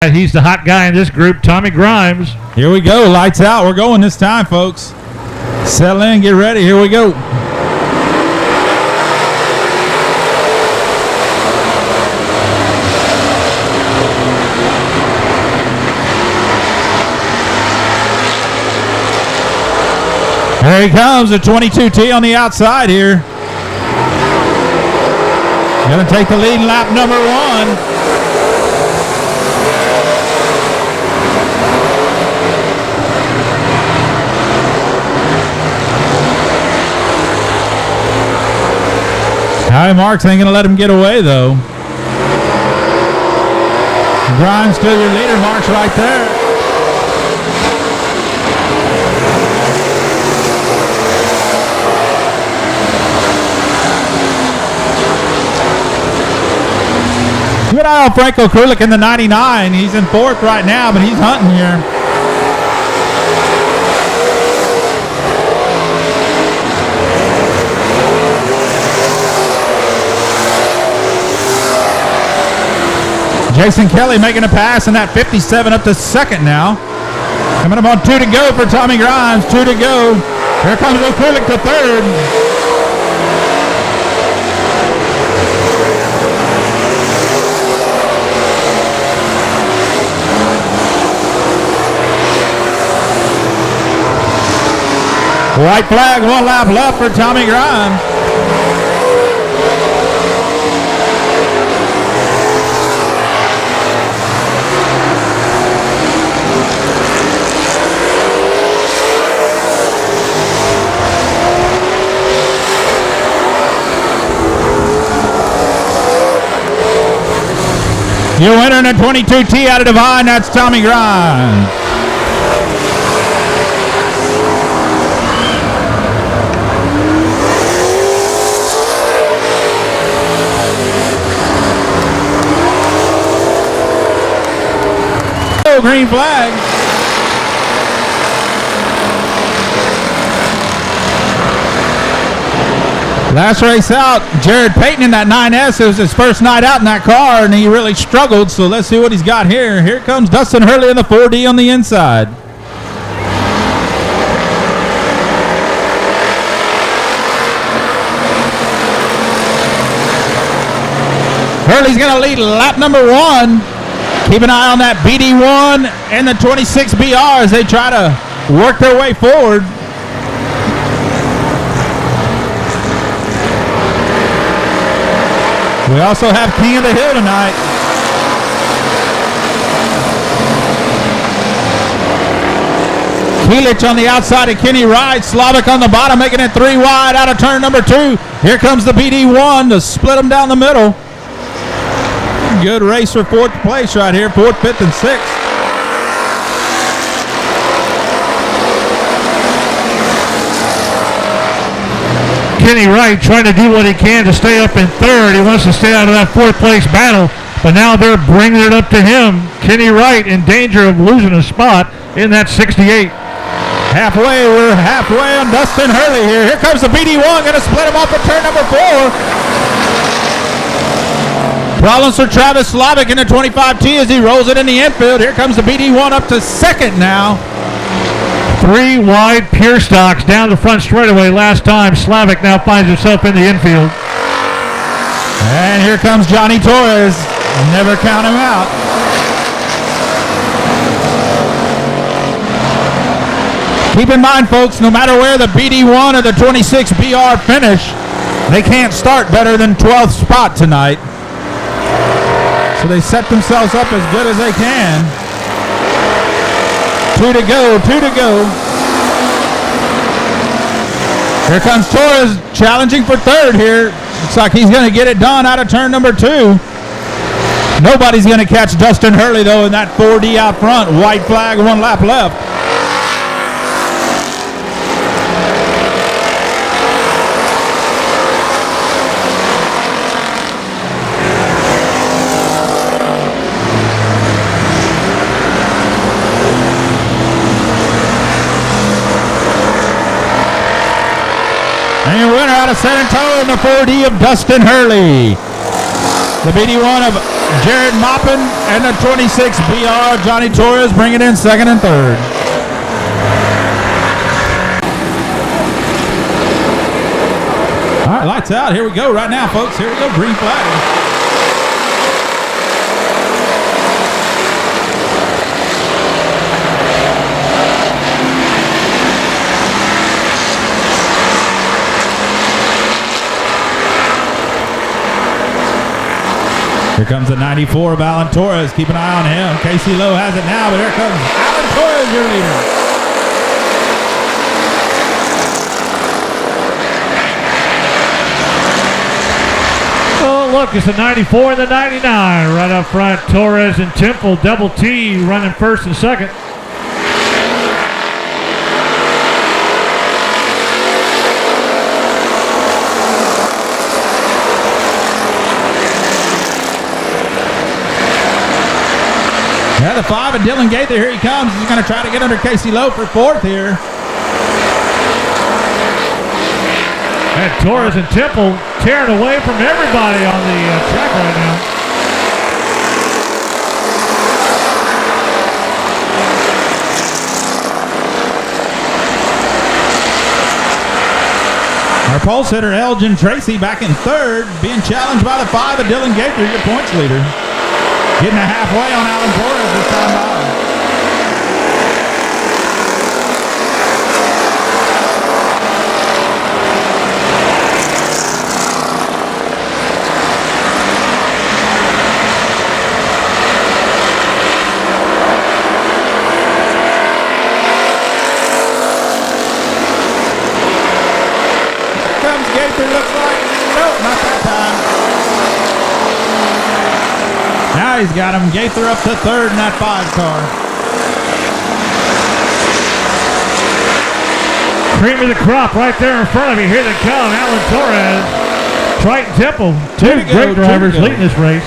He's the hot guy in this group, Tommy Grimes. Here we go. Lights out. We're going this time, folks. Settle in. Get ready. Here we go. There he comes, a 22T on the outside here. Going to take the lead in lap number one. High Marks ain't going to let him get away, though. Grimes still your leader, Marks right there. Good eye on Franco Krulik in the 99. He's in fourth right now, but he's hunting here. Jason Kelly making a pass in that 57 up to second now. Coming up on 2 to go for Tommy Grimes. 2 to go. Here comes Okulik to third. White flag, 1 lap left for Tommy Grimes. Your winner in a 22T out of Divine, that's Tommy Grimes. Oh, green flag. Last race out, Jared Payton in that 9S. It was his first night out in that car, and he really struggled. So let's see what he's got here. Here comes Dustin Hurley in the 4D on the inside. Hurley's going to lead lap number 1. Keep an eye on that BD1 and the 26BR as they try to work their way forward. We also have King of the Hill tonight. Keelich on the outside of Kenny Wright. Slavic on the bottom, making it 3 wide out of turn number 2. Here comes the BD1 to split them down the middle. Good race for 4th place right here. 4th, 5th, and 6th. Kenny Wright trying to do what he can to stay up in 3rd. He wants to stay out of that 4th place battle, but now they're bringing it up to him. Kenny Wright in danger of losing a spot in that 68. We're halfway on Dustin Hurley here. Here comes the BD1, going to split him off at turn number 4. Problems for Travis Slavic in the 25T as he rolls it in the infield. Here comes the BD1 up to 2nd now. 3 wide pure stocks down the front straightaway last time. Slavic now finds himself in the infield. And here comes Johnny Torres. Never count him out. Keep in mind, folks, no matter where the BD1 or the 26BR finish, they can't start better than 12th spot tonight. So they set themselves up as good as they can. 2 to go, 2 to go. Here comes Torres challenging for 3rd here. Looks like he's going to get it done out of turn number 2. Nobody's going to catch Dustin Hurley, though, in that 4D out front. White flag, 1 lap left. And your winner out of San Antonio in the 4D of Dustin Hurley. The BD1 of Jared Maupin and the 26 BR, Johnny Torres, bringing in second and third. All right, lights out. Here we go right now, folks. Here we go, green flag. Here comes the 94 of Alan Torres. Keep an eye on him. Casey Lowe has it now, but here comes Alan Torres, your leader. Oh, look, it's the 94 and the 99 right up front. Torres and Temple, double T, running first and second. Yeah, the 5 and Dylan Gaither, here he comes. He's going to try to get under Casey Lowe for fourth here. And Torres and Temple tearing away from everybody on the track right now. Our pulse hitter, Elgin Tracy, back in third, being challenged by the 5 of Dylan Gaither, your points leader. Getting a halfway on Alan Torres this time by. Here comes Gaither, looks like. Nope, not that time. Now he's got him. Gaither up to third in that 5 car. Cream of the crop right there in front of you. Here they come. Alan Torres, Triton Temple. Two great drivers leading this race.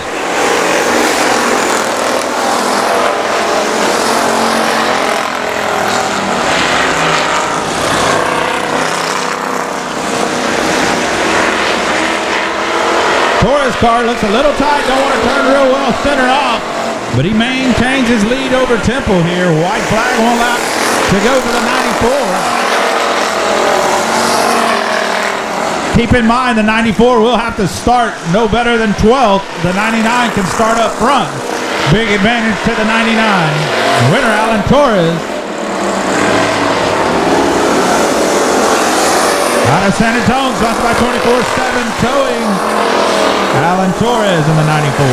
Torres' car looks a little tight, don't want to turn real well, center off, but he maintains his lead over Temple here. White flag won't allow to go for the 94. Keep in mind the 94 will have to start no better than 12th. The 99 can start up front. Big advantage to the 99. Winner Alan Torres. Out of San Antonio, sponsored by 24/7 Towing. Alan Torres in the 94.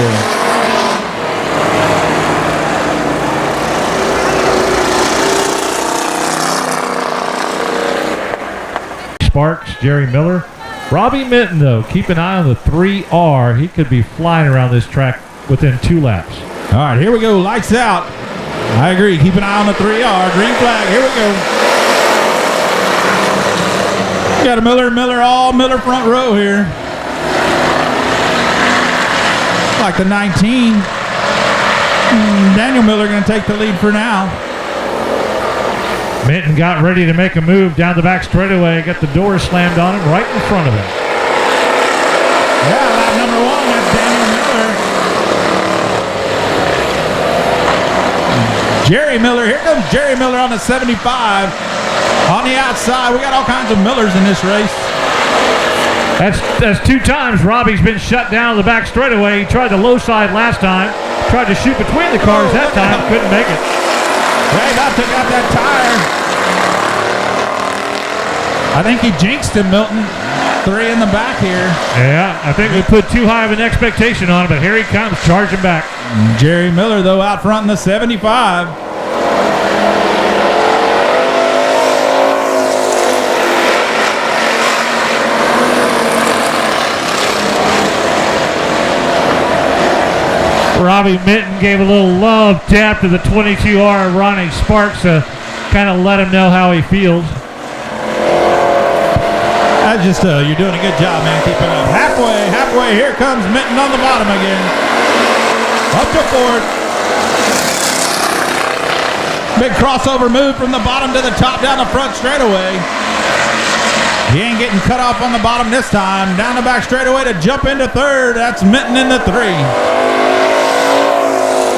Sparks, Jerry Miller. Robbie Minton, though, keep an eye on the 3R. He could be flying around this track within 2 laps. All right, here we go. Lights out. I agree. Keep an eye on the 3R. Green flag. Here we go. Got a Miller, all Miller front row here. Like the 19. Daniel Miller going to take the lead for now. Minton got ready to make a move down the back straightaway. Got the door slammed on him right in front of him. Yeah, lap number 1, that's Daniel Miller. Jerry Miller, here comes Jerry Miller on the 75. On the outside, we got all kinds of Millers in this race. That's 2 times Robbie's been shut down the back straightaway. He tried the low side last time. Tried to shoot between the cars that time. Couldn't make it. Ray about took out that tire. I think he jinxed him, Milton. 3 in the back here. Yeah, I think we put too high of an expectation on him, but here he comes, charging back. Jerry Miller, though, out front in the 75. Robbie Minton gave a little love tap to the 22R Ronnie Sparks to kind of let him know how he feels. That's just, you're doing a good job, man. Keep it up. Halfway. Here comes Minton on the bottom again. Up to fourth. Big crossover move from the bottom to the top down the front straightaway. He ain't getting cut off on the bottom this time. Down the back straightaway to jump into third. That's Minton in the 3.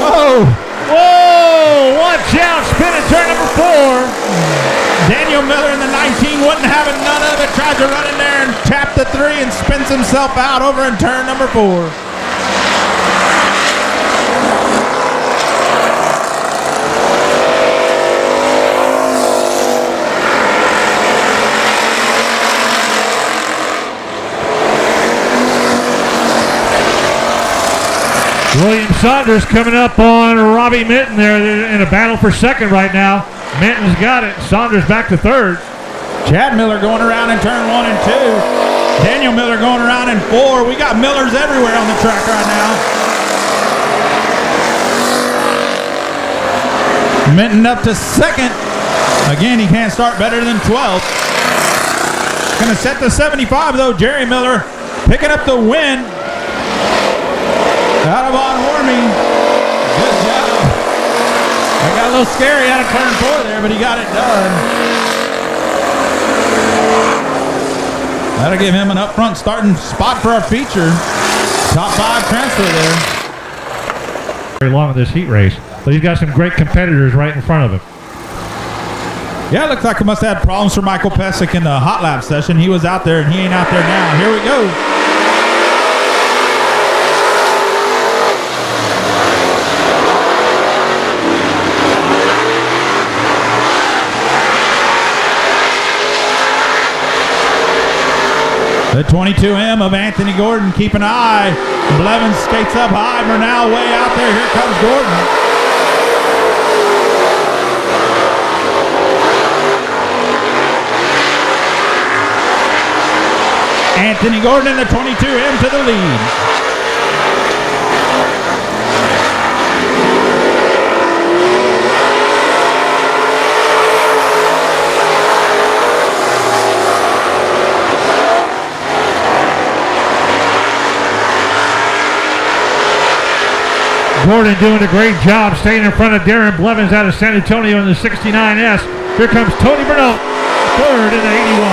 Whoa! Whoa! Watch out! Spin in turn number 4. Daniel Miller in the 19 wouldn't have it, none of it. Tries to run in there and tap the 3 and spins himself out over in turn number 4. William Saunders coming up on Robbie Minton there. They're in a battle for second right now. Minton's got it. Saunders back to third. Chad Miller going around in turn 1 and 2. Daniel Miller going around in 4. We got Millers everywhere on the track right now. Minton up to second. Again, he can't start better than 12th. Gonna set the 75 though. Jerry Miller picking up the win. Out of on Hormy. Good job. I got a little scary out of turn 4 there, but he got it done. That'll give him an up front starting spot for our feature. Top 5 transfer there. Very long in this heat race, but he's got some great competitors right in front of him. Yeah, it looks like he must have had problems for Michael Pesic in the hot lap session. He was out there and he ain't out there now. Here we go. The 22M of Anthony Gordon, keep an eye. Blevins skates up high. Bernal way out there. Here comes Gordon. Anthony Gordon in the 22M to the lead. Gordon doing a great job staying in front of Darren Blevins out of San Antonio in the 69S. Here comes Tony Burnett, third in the 81.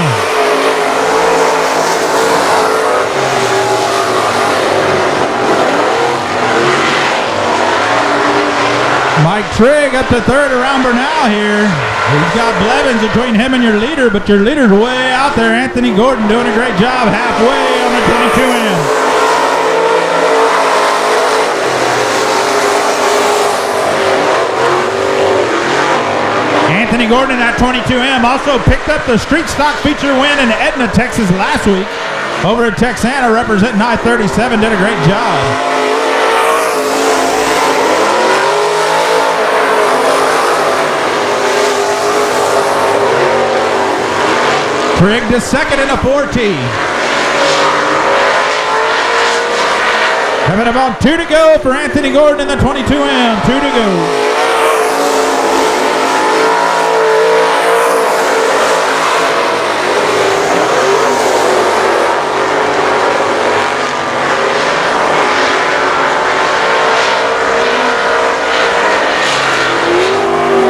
Mike Trigg up to third around Bernal here. He's got Blevins between him and your leader, but your leader's way out there. Anthony Gordon doing a great job halfway on the 22M. Anthony Gordon in that 22M also picked up the street stock feature win in Edna, Texas last week. Over at Texana representing I-37, did a great job. Trigg to second in a 4T. Having about 2 to go for Anthony Gordon in the 22M. 2 to go.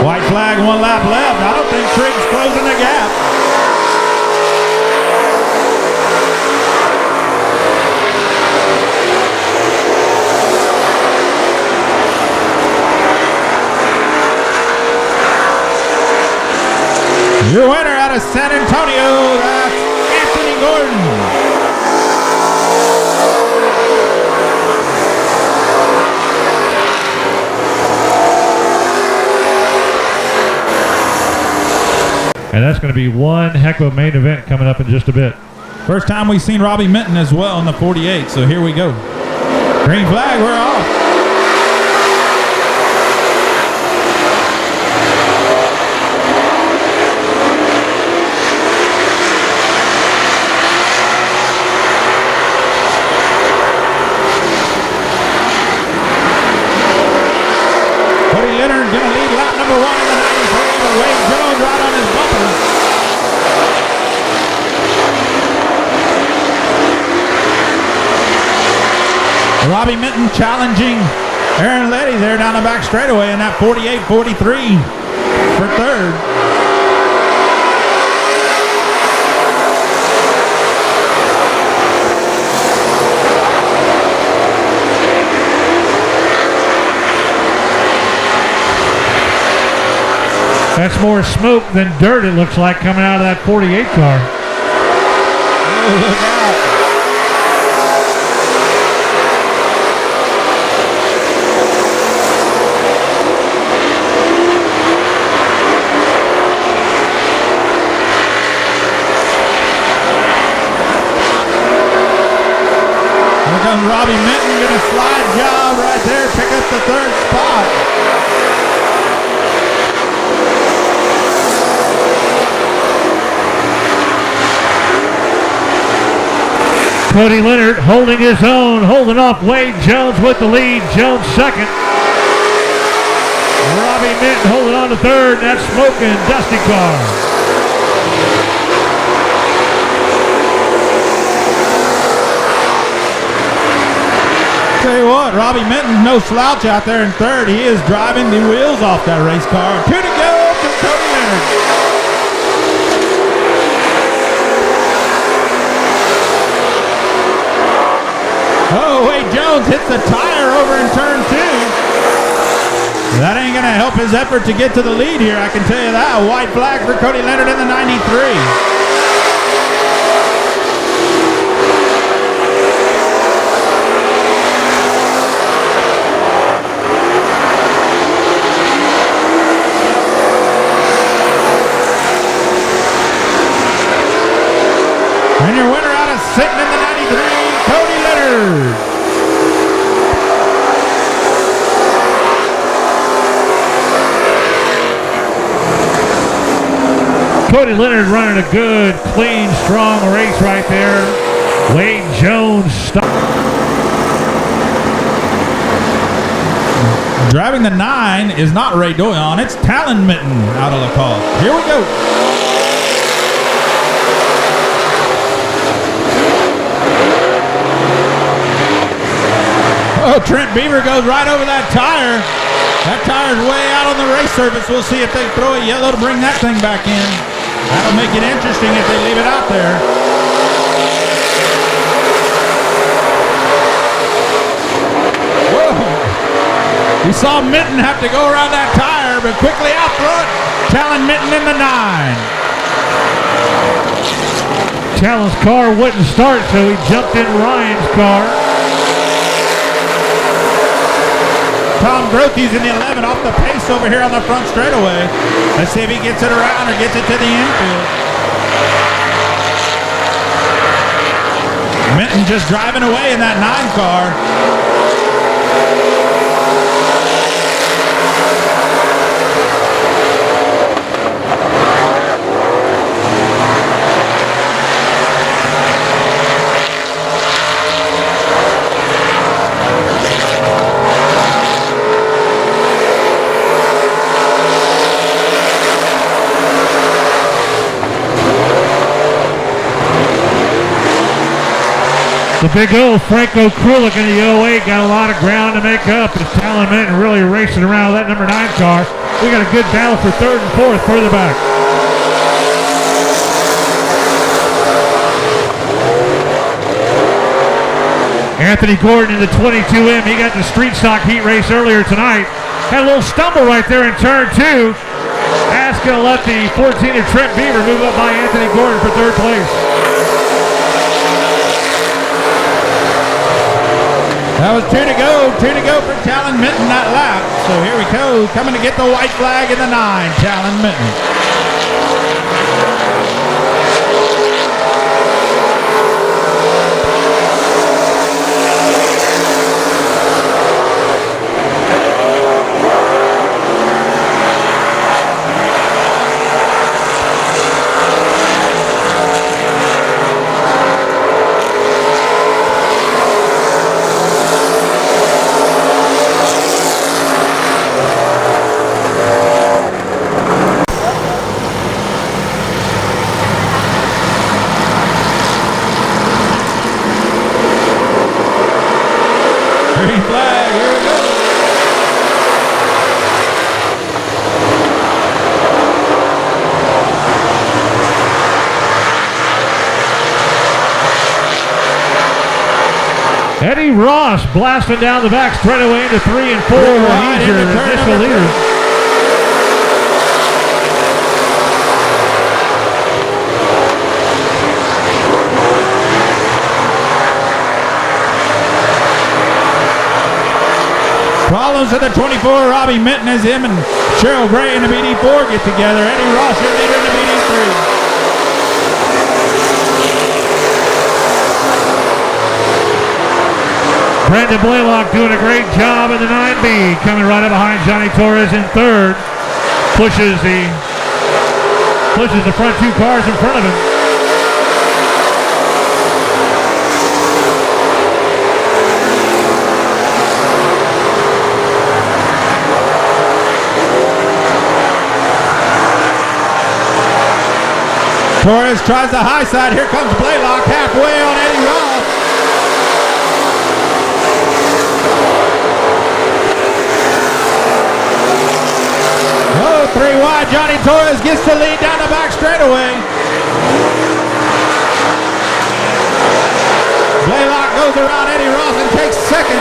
White flag, 1 lap left. I don't think Trigg's closing the gap. Your winner out of San Antonio, that's Anthony Gordon. And that's going to be one heck of a main event coming up in just a bit. First time we've seen Robbie Minton as well in the 48, so here we go. Green flag, we're off. Cody Leonard's going to lead lap number 1 in the 93, but Wade Jones right on his bumper. Robbie Minton challenging Aaron Letty there down the back straightaway in that 48-43 for third. That's more smoke than dirt, it looks like, coming out of that 48 car. Oh, look out. Here comes Robbie Minton, gonna slide job right there, pick up the third spot. Cody Leonard holding his own, holding off Wade Jones with the lead. Jones second. Robbie Minton holding on to third. That's smoking dusty car. Tell you what, Robbie Minton's no slouch out there in third. He is driving the wheels off that race car. 2 to go for Cody Leonard. Oh, Wade Jones hits the tire over in turn 2. That ain't going to help his effort to get to the lead here, I can tell you that. White flag for Cody Leonard in the 93. And your winner out of sitting in the 93, Cody Leonard. Cody Leonard running a good, clean, strong race right there. Wade Jones Driving the 9 is not Ray Doyon, it's Talon Minton out of La Cause. Here we go. Oh, Trent Beaver goes right over that tire. That tire's way out on the race surface. We'll see if they throw a yellow to bring that thing back in. That'll make it interesting if they leave it out there. Whoa. We saw Minton have to go around that tire, but quickly out front, Talon Minton in the 9. Talon's car wouldn't start, so he jumped in Ryan's car. Tom Grothy's in the 11 off the pace over here on the front straightaway. Let's see if he gets it around or gets it to the infield. Minton just driving away in that 9 car. The big old Franco Krulik in the 08 got a lot of ground to make up. As Talon Minton really racing around that number 9 car. We got a good battle for third and fourth further back. Anthony Gordon in the 22M. He got the street stock heat race earlier tonight. Had a little stumble right there in turn 2. That's going to let the 14 of Trent Beaver move up by Anthony Gordon for third place. That was 2 to go for Talon Minton that lap. So here we go, coming to get the white flag in the 9, Talon Minton. Green flag, here we go. Eddie Ross blasting down the back straightaway into 3 and 4. He's your initial leader. Williams to the 24. Robbie Minton as him and Cheryl Gray in the BD4 get together. Eddie Ross, your leader in the BD3. Brandon Blaylock doing a great job in the 9B, coming right up behind Johnny Torres in third. Pushes the front two cars in front of him. Torres tries the high side. Here comes Blaylock halfway on Eddie Ross. Oh, 3 wide. Johnny Torres gets the lead down the back straightaway. Blaylock goes around Eddie Ross and takes second.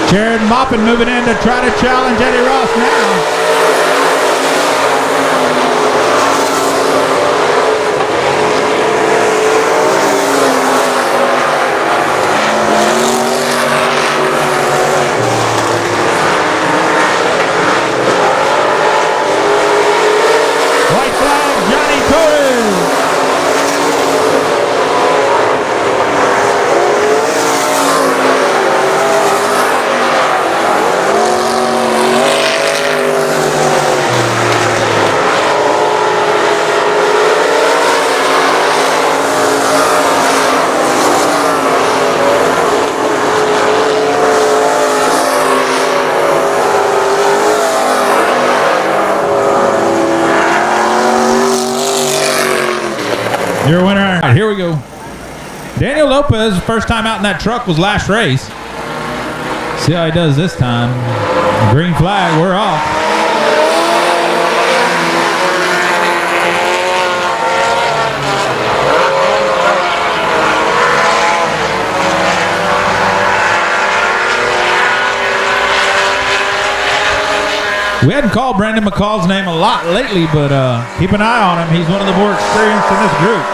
Jared Moppin moving in to try to challenge Eddie Ross now. White flag, Johnny Torres. Your winner. All right, here we go. Daniel Lopez, first time out in that truck was last race. See how he does this time. Green flag, we're off. We hadn't called Brandon McCall's name a lot lately, but keep an eye on him. He's one of the more experienced in this group.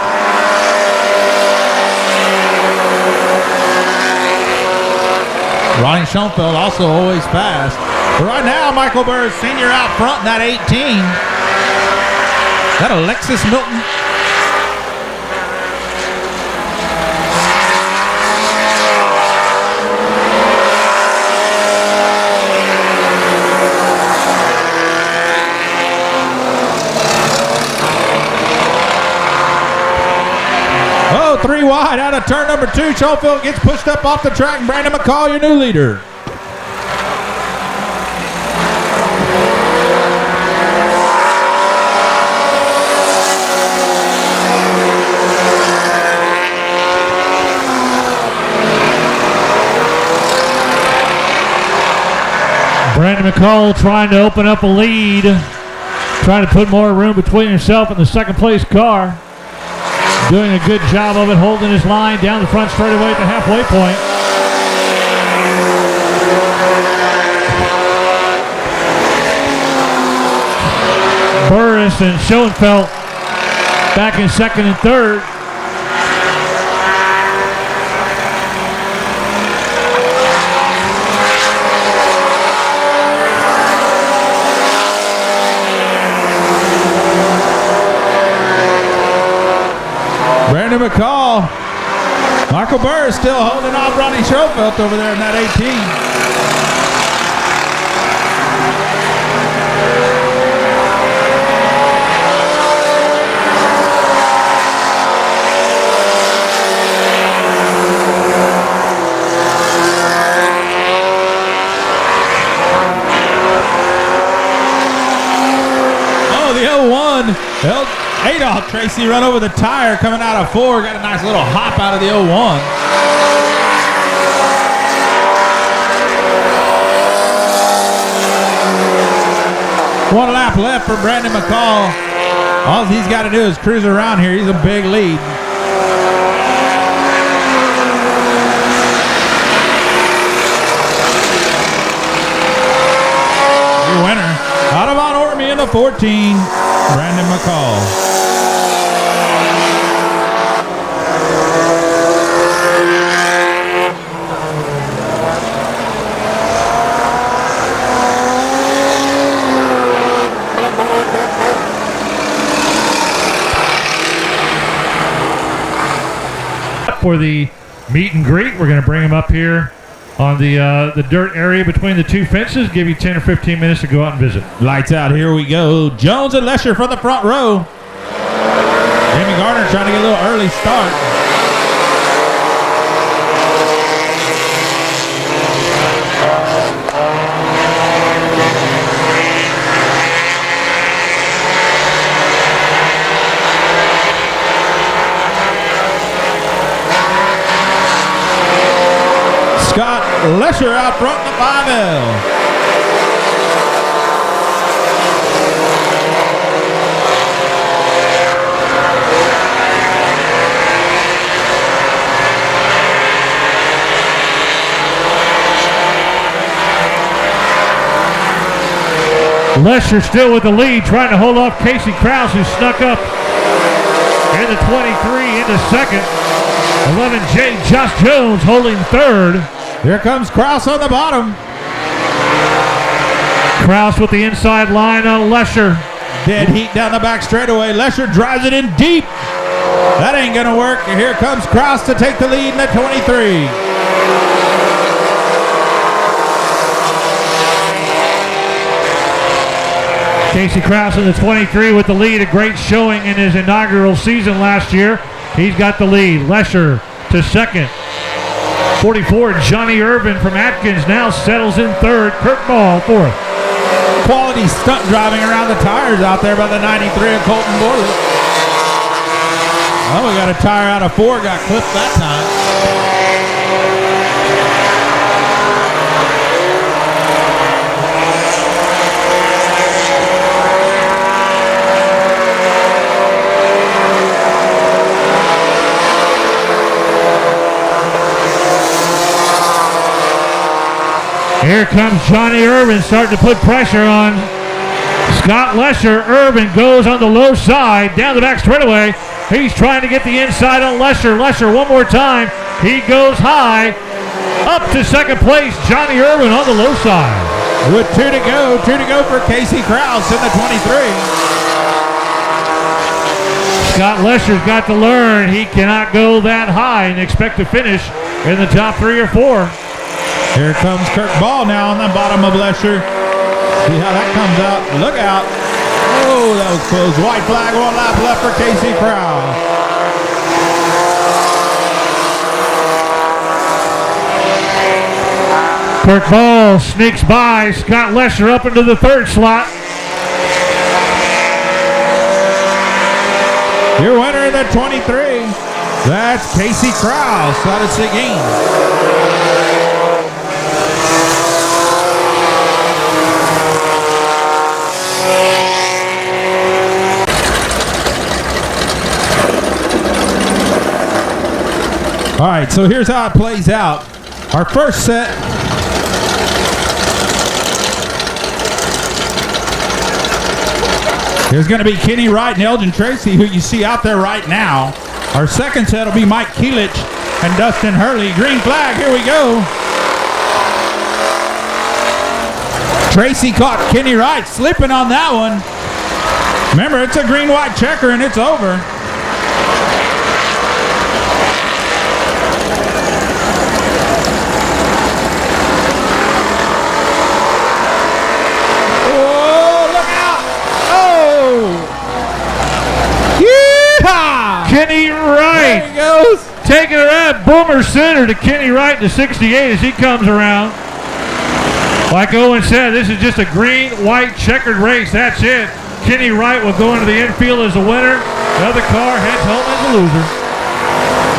Ronnie Schoenfeld also always fast. But right now, Michael Burr, senior out front in that 18. Is that Alexis Milton? Oh, 3 wide out of turn number 2. Schoenfeld gets pushed up off the track, and Brandon McCall, your new leader. Brandon McCall trying to open up a lead, trying to put more room between himself and the second place car. Doing a good job of it, holding his line down the front straightaway at the halfway point. Burris and Schoenfeld back in second and third. Brandon McCall. Michael Burr is still holding off Ronnie Schoenfeld over there in that 18. Oh, the 01. Adolph Tracy run over the tire coming out of 4. Got a nice little hop out of the 01. One lap left for Brandon McCall. All he's got to do is cruise around here. He's a big lead. Your winner, out the 14, Brandon McCall. For the meet and greet, we're going to bring him up here on the dirt area between the two fences. Give you 10 or 15 minutes to go out and visit. Lights out. Here we go. Jones and Lesher for the front row. Jamie Garner trying to get a little early start. Scott Lesher out front in the 5L. Lesher still with the lead, trying to hold off Casey Krause, who snuck up in the 23 into second. 11J Josh Jones holding third. Here comes Krause on the bottom. Krause with the inside line on Lesher. Dead heat down the back straightaway. Lesher drives it in deep. That ain't gonna work. Here comes Krause to take the lead in the 23. Casey Krause in the 23 with the lead. A great showing in his inaugural season last year. He's got the lead. Lesher to second. 44, Johnny Irvin from Atkins now settles in third. Kurt Ball fourth. Quality stunt driving around the tires out there by the 93 of Colton Borley. Oh, we got a tire out of 4. Got clipped that time. Here comes Johnny Irvin starting to put pressure on Scott Lesher. Irvin goes on the low side, down the back straightaway. He's trying to get the inside on Lesher. Lesher one more time. He goes high. Up to second place, Johnny Irvin on the low side. With 2 to go. 2 to go for Casey Krause in the 23. Scott Lesher's got to learn he cannot go that high and expect to finish in the top 3 or 4. Here comes Kirk Ball now on the bottom of Lesher. See how that comes out. Look out. Oh, that was close. White flag, 1 lap left for Casey Krause. Kirk Ball sneaks by Scott Lesher up into the 3rd slot. Your winner of the 23. That's Casey Krause out of Seguin. All right, so here's how it plays out. Our first set. There's going to be Kenny Wright and Elgin Tracy, who you see out there right now. Our second set will be Mike Kielich and Dustin Hurley. Green flag, here we go. Tracy caught Kenny Wright slipping on that one. Remember, it's a green-white checker and it's over. Kenny Wright. There he goes. Taking it at Boomer Center to Kenny Wright to 68 as he comes around. Like Owen said, this is just a green-white checkered race. That's it. Kenny Wright will go into the infield as the winner. The other car heads home as the loser.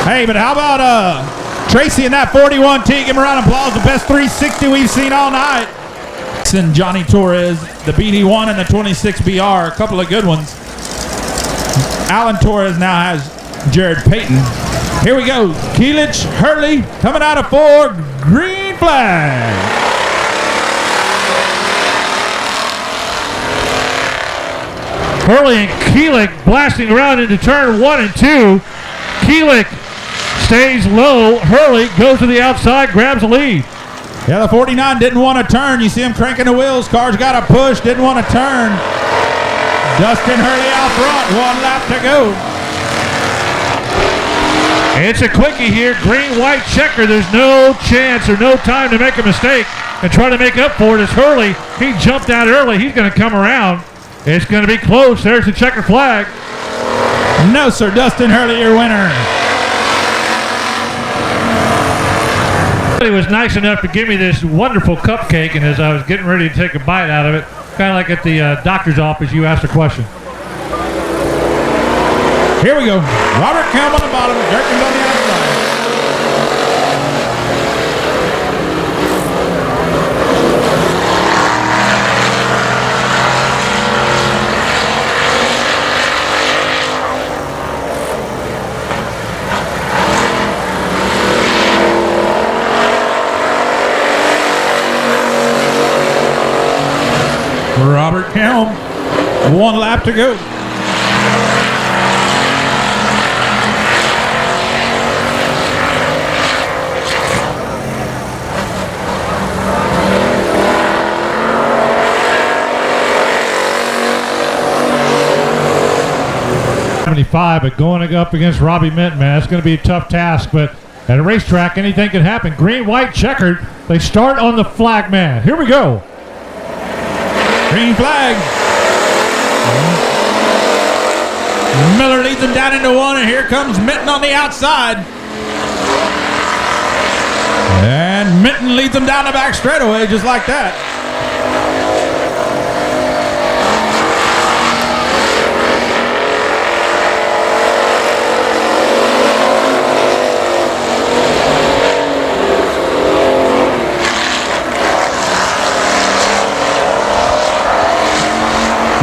Hey, but how about Tracy and that 41T? Give him a round of applause. The best 360 we've seen all night. And Johnny Torres, the BD1 and the 26BR. A couple of good ones. Alan Torres now has Jared Payton. Here we go. Kielich, Hurley coming out of 4. Green flag. Hurley and Keelik blasting around into turn 1 and 2. Keelik stays low. Hurley goes to the outside, grabs the lead. Yeah, the 49 didn't want to turn. You see him cranking the wheels. Car's got to push, didn't want to turn. Dustin Hurley out front, 1 lap to go. It's a quickie here, green-white checker. There's no chance or no time to make a mistake and try to make up for it. As Hurley, he jumped out early. He's going to come around. It's going to be close. There's the checker flag. No, sir. Dustin Hurley, your winner. He was nice enough to give me this wonderful cupcake, and as I was getting ready to take a bite out of it, kind of like at the doctor's office, you asked a question. Here we go. Robert Kelm on the bottom, Jerkins on the outside. Robert Kelm, 1 lap to go. But going up against Robbie Minton, man, it's going to be a tough task. But at a racetrack, anything can happen. Green, white, checkered. They start on the flag, man. Here we go. Green flag. Miller leads him down into 1, and here comes Minton on the outside. And Minton leads him down the back straightaway just like that.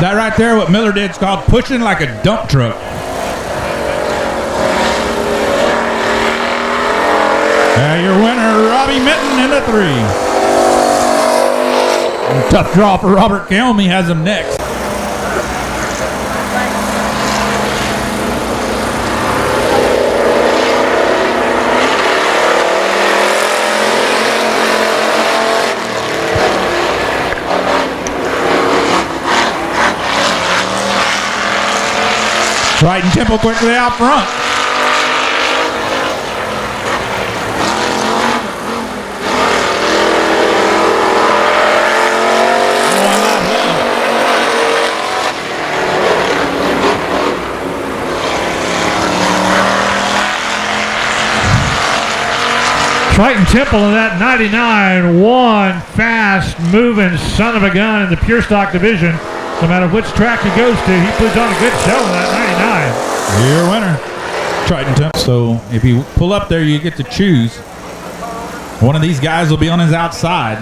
That right there, what Miller did, is called pushing like a dump truck. Your winner, Robbie Minton, in the 3. Tough draw for Robert Kelm. He has him next. Triton Temple quickly out front. Triton Temple in that 99, one fast moving son of a gun in the pure stock division. No matter which track he goes to, he puts on a good show in that 99. Your winner, Triton Temple. So if you pull up there, you get to choose. One of these guys will be on his outside.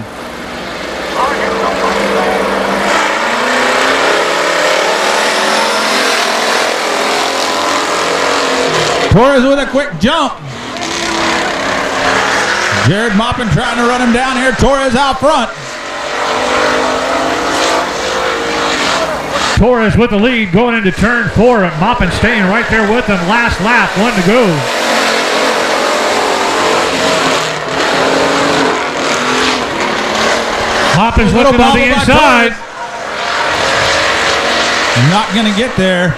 Torres with a quick jump. Jared Maupin trying to run him down here. Torres out front. Torres with the lead going into turn 4. Maupin staying right there with him. Last lap, 1 to go. Maupin's looking on the inside. Not going to get there.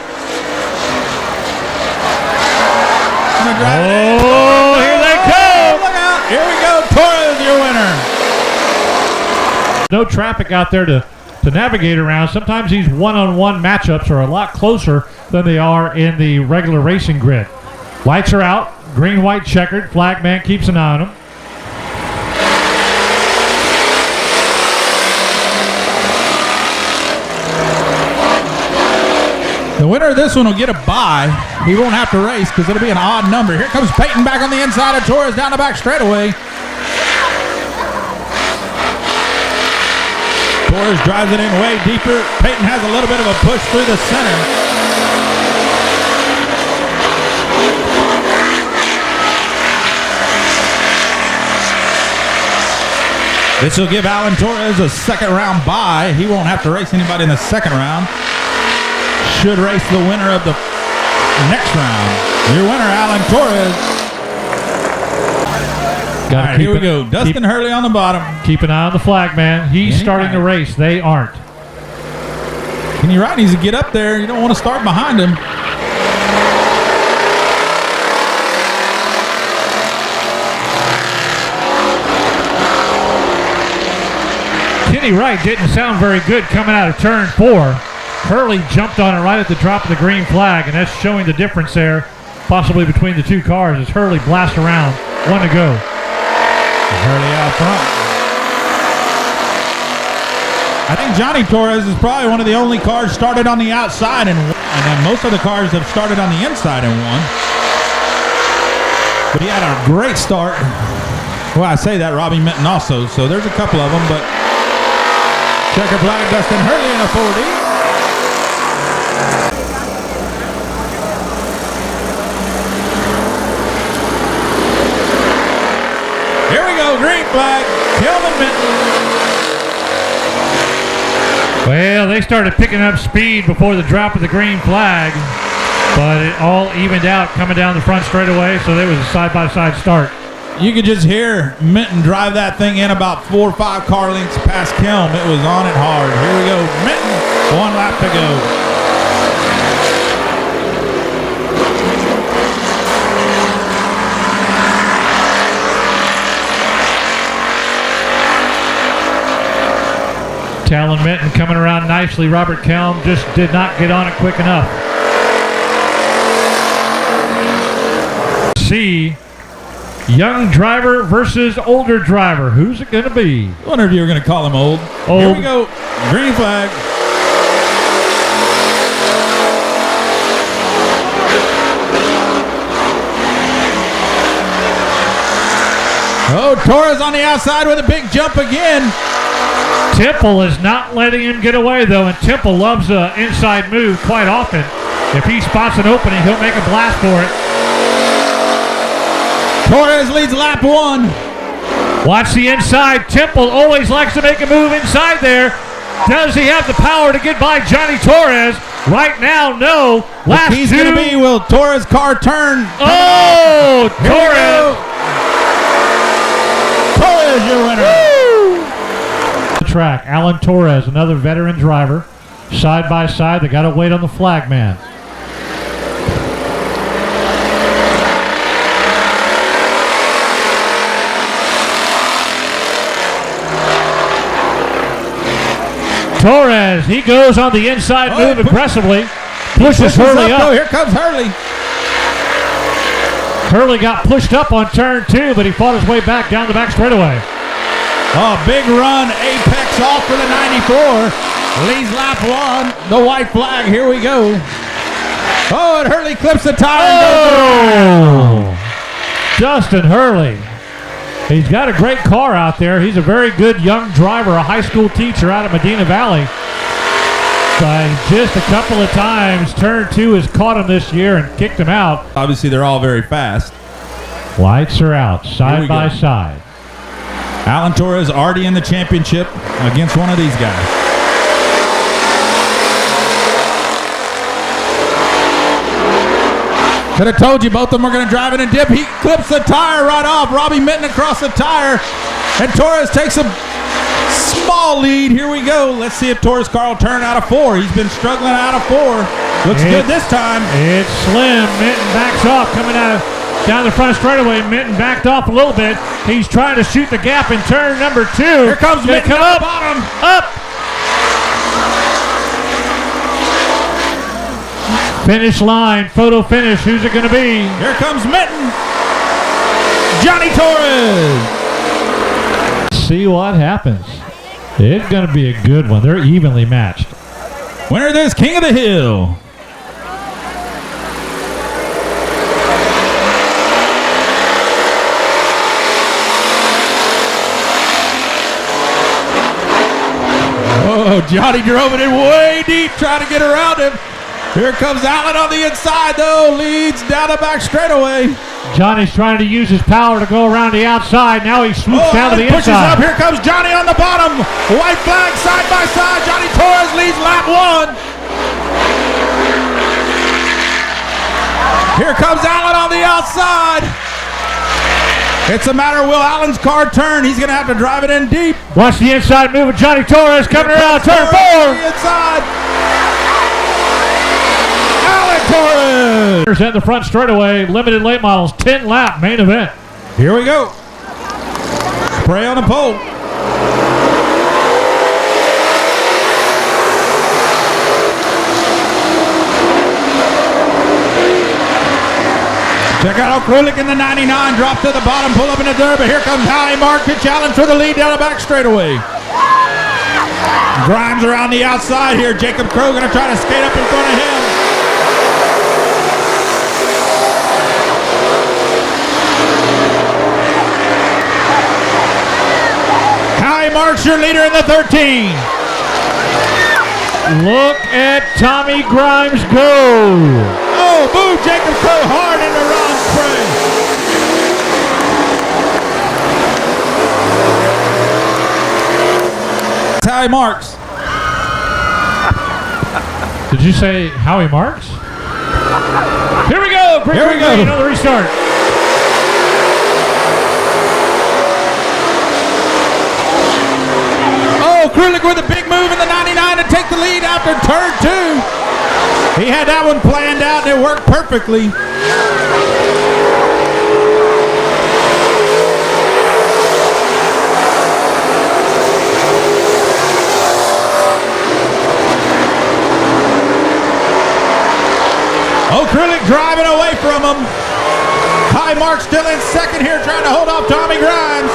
Oh, here they come. Look out. Here we go. Torres, your winner. No traffic out there to navigate around. Sometimes these one-on-one matchups are a lot closer than they are in the regular racing grid. Lights are out. Green, white, checkered. Flag man keeps an eye on them. The winner of this one will get a bye. He won't have to race because it'll be an odd number. Here comes Peyton back on the inside of Torres down the back straightaway. Torres drives it in way deeper. Peyton has a little bit of a push through the center. This will give Alan Torres a second round bye. He won't have to race anybody in the second round. should race the winner of the next round. Your winner, Alan Torres. All right, here we go. Dustin Hurley on the bottom. Keep an eye on the flag, man. He's starting the race. They aren't. Kenny Wright needs to get up there. You don't want to start behind him. Kenny Wright didn't sound very good coming out of turn 4. Hurley jumped on it right at the drop of the green flag, and that's showing the difference there, possibly between the two cars, as Hurley blasts around. 1 to go. Hurley out front. I think Johnny Torres is probably one of the only cars started on the outside and then most of the cars have started on the inside and won. But he had a great start. Well, I say that, Robbie Minton also, so there's a couple of them, but checker flag, Dustin Hurley in a 4D. Here we go, green flag, Kelvin Minton. Well, they started picking up speed before the drop of the green flag, but it all evened out coming down the front straightaway, so there was a side-by-side start. You could just hear Minton drive that thing in about 4 or 5 car lengths past Kelm. It was on it hard. Here we go, Minton, 1 lap to go. Talon Minton coming around nicely. Robert Kelm just did not get on it quick enough. See, young driver versus older driver. Who's it going to be? I wonder if you were going to call him old. Here we go. Green flag. Oh, Torres on the outside with a big jump again. Temple is not letting him get away, though, and Temple loves an inside move quite often. If he spots an opening, he'll make a blast for it. Torres leads lap 1. Watch the inside. Temple always likes to make a move inside there. Does he have the power to get by Johnny Torres? Right now, no. Last he's 2. Going to be, will Torres' car turn? Oh, Torres. Torres, your winner. Woo! The track. Alan Torres, another veteran driver. Side by side, they got to wait on the flag man. Torres, he goes on the inside move aggressively. Pushes Hurley up. Oh, here comes Hurley. Hurley got pushed up on turn 2, but he fought his way back down the back straightaway. Oh, big run. Apex off for the 94. Leads lap 1. The white flag. Here we go. Oh, and Hurley clips the tire. Oh! Dustin Hurley. He's got a great car out there. He's a very good young driver, a high school teacher out of Medina Valley. But just a couple of times, turn 2 has caught him this year and kicked him out. Obviously, they're all very fast. Lights are out, side by side. Alan Torres already in the championship against one of these guys. Could have told you both of them are going to drive in and dip. He clips the tire right off. Robbie Minton across the tire. And Torres takes a small lead. Here we go. Let's see if Torres' car will turn out of 4. He's been struggling out of 4. Looks good this time. It's slim. Minton backs off coming out down the front straightaway. Minton backed off a little bit. He's trying to shoot the gap in turn number 2. Here comes Minton come up. Up. Bottom. Up. Finish line, photo finish. Who's it going to be? Here comes Minton. Johnny Torres. See what happens. It's going to be a good one. They're evenly matched. Winner of this, King of the Hill. Oh, Johnny drove it in way deep, trying to get around him. Here comes Allen on the inside, though. Leads down the back straightaway. Johnny's trying to use his power to go around the outside. Now he swoops down to the pushes inside. Up. Here comes Johnny on the bottom. White flag side by side. Johnny Torres leads lap 1. Here comes Allen on the outside. It's a matter of will Allen's car turn. He's going to have to drive it in deep. Watch the inside move of Johnny Torres coming around turn 4. The inside. Allen Torres. At the front straightaway, limited late models, 10 lap main event. Here we go. Spray on the pole. Check out O'Krulik in the 99, drop to the bottom, pull up in the dirt, but here comes Howie Mark to challenge for the lead down the back straightaway. Grimes around the outside here. Jacob Crow going to try to skate up in front of him. Howie Mark's your leader in the 13. Look at Tommy Grimes go. Oh, boo, Jacob Crow hard in the wrong spray. Howie Marks. Did you say Howie Marks? Here we go. Here we go. Another restart. Oh, Krulik with a big move in the 99 to take the lead after turn 2. He had that one planned out and it worked perfectly. Oh, Krulik driving away from him. High Mark still in second here, trying to hold off Tommy Grimes.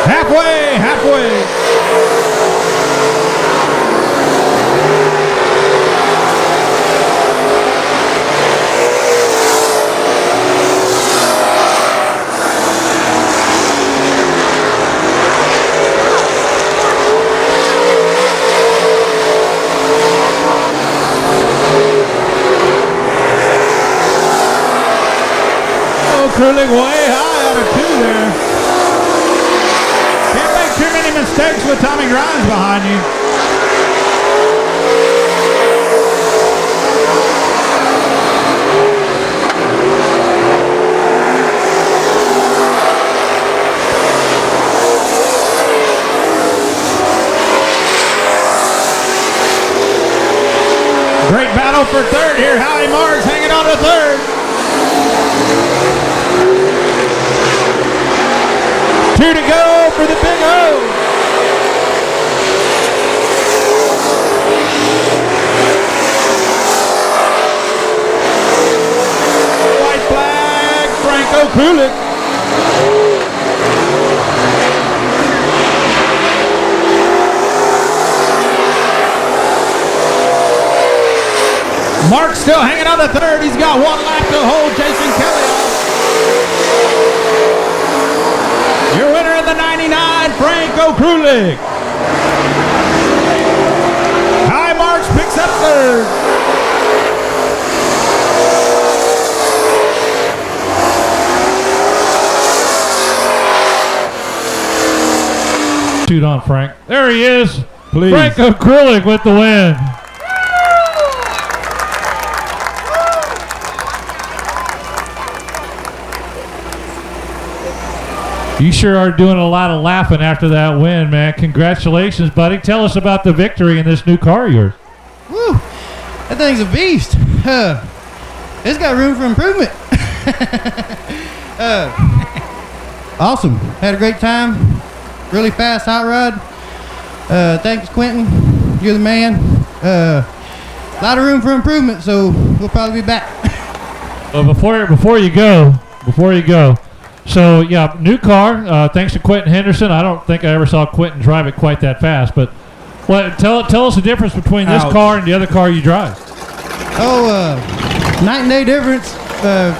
Halfway. Oh, Krulik way high out of 2 there. Too many mistakes with Tommy Grimes behind you. Great battle for third here. Howie Marks hanging on to third. 2 to go for the Big O. White flag, Franco Krulik. Mark's still hanging on to third. He's got 1 lap to hold Jason Kelly off. Your winner in the 99, Franco Krulik. High Marks picks up third. Shoot on, Frank. There he is. Please. Franco Krulik with the win. You sure are doing a lot of laughing after that win, man. Congratulations, buddy. Tell us about the victory in this new car of yours. Woo! That thing's a beast. It's got room for improvement. Awesome. Had a great time. Really fast hot rod. Thanks, Quentin. You're the man. A lot of room for improvement, so we'll probably be back. Well, before you go. So, yeah, new car, thanks to Quentin Henderson. I don't think I ever saw Quentin drive it quite that fast. But tell us the difference between this car and the other car you drive. Night and day difference.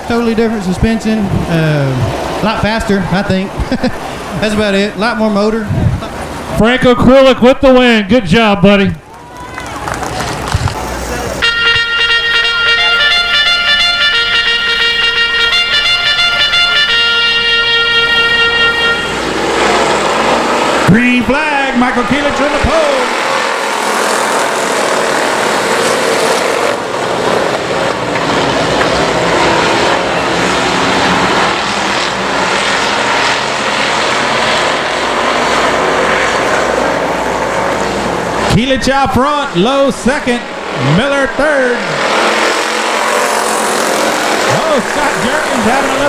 Totally different suspension. A lot faster, I think. That's about it. A lot more motor. Franco Krulik with the win. Good job, buddy. Green flag, Michael Keelich on the pole. Keelich out front, Lowe second, Miller third. Oh, Scott Jerkins having a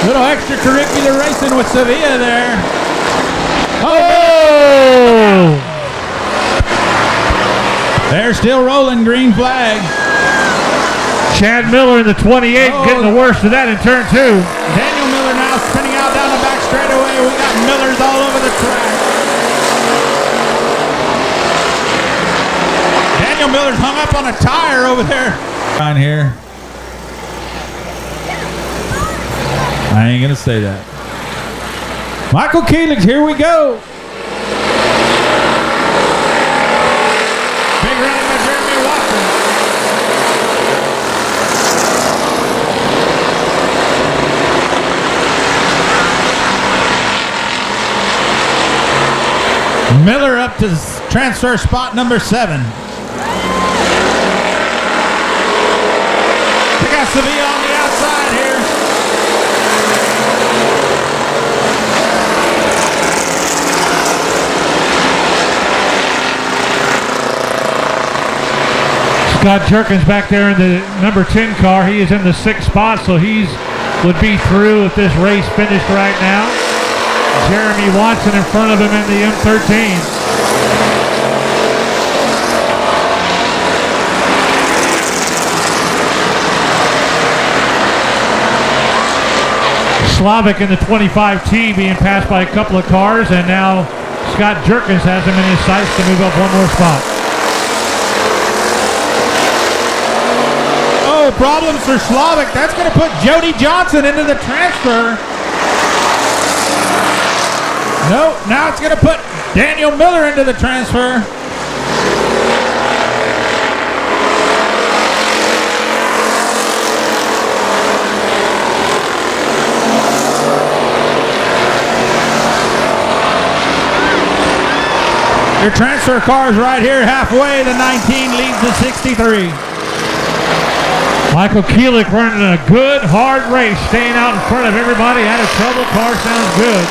little extracurricular racing with Sevilla there. Oh! They're still rolling, green flag. Chad Miller in the 28 getting the worst of that in turn 2. Daniel Miller now spinning out down the back straightaway. We got Millers all over the track. Daniel Miller's hung up on a tire over there. On here. I ain't gonna say that. Michael Keelich, here we go. Big run by Jeremy Watson. Miller up to transfer spot number 7. We got Sevilla on the outside here. Scott Jerkins back there in the number 10 car. He is in the 6th spot, so he would be through if this race finished right now. Jeremy Watson in front of him in the M13. Slavic in the 25T being passed by a couple of cars, and now Scott Jerkins has him in his sights to move up one more spot. Oh, problems for Slavic. That's going to put Jody Johnson into the transfer. No, now it's going to put Daniel Miller into the transfer. Your transfer car's right here halfway. The 19 leads the 63. Michael Keelich running a good, hard race, staying out in front of everybody. Out of trouble. Car sounds good.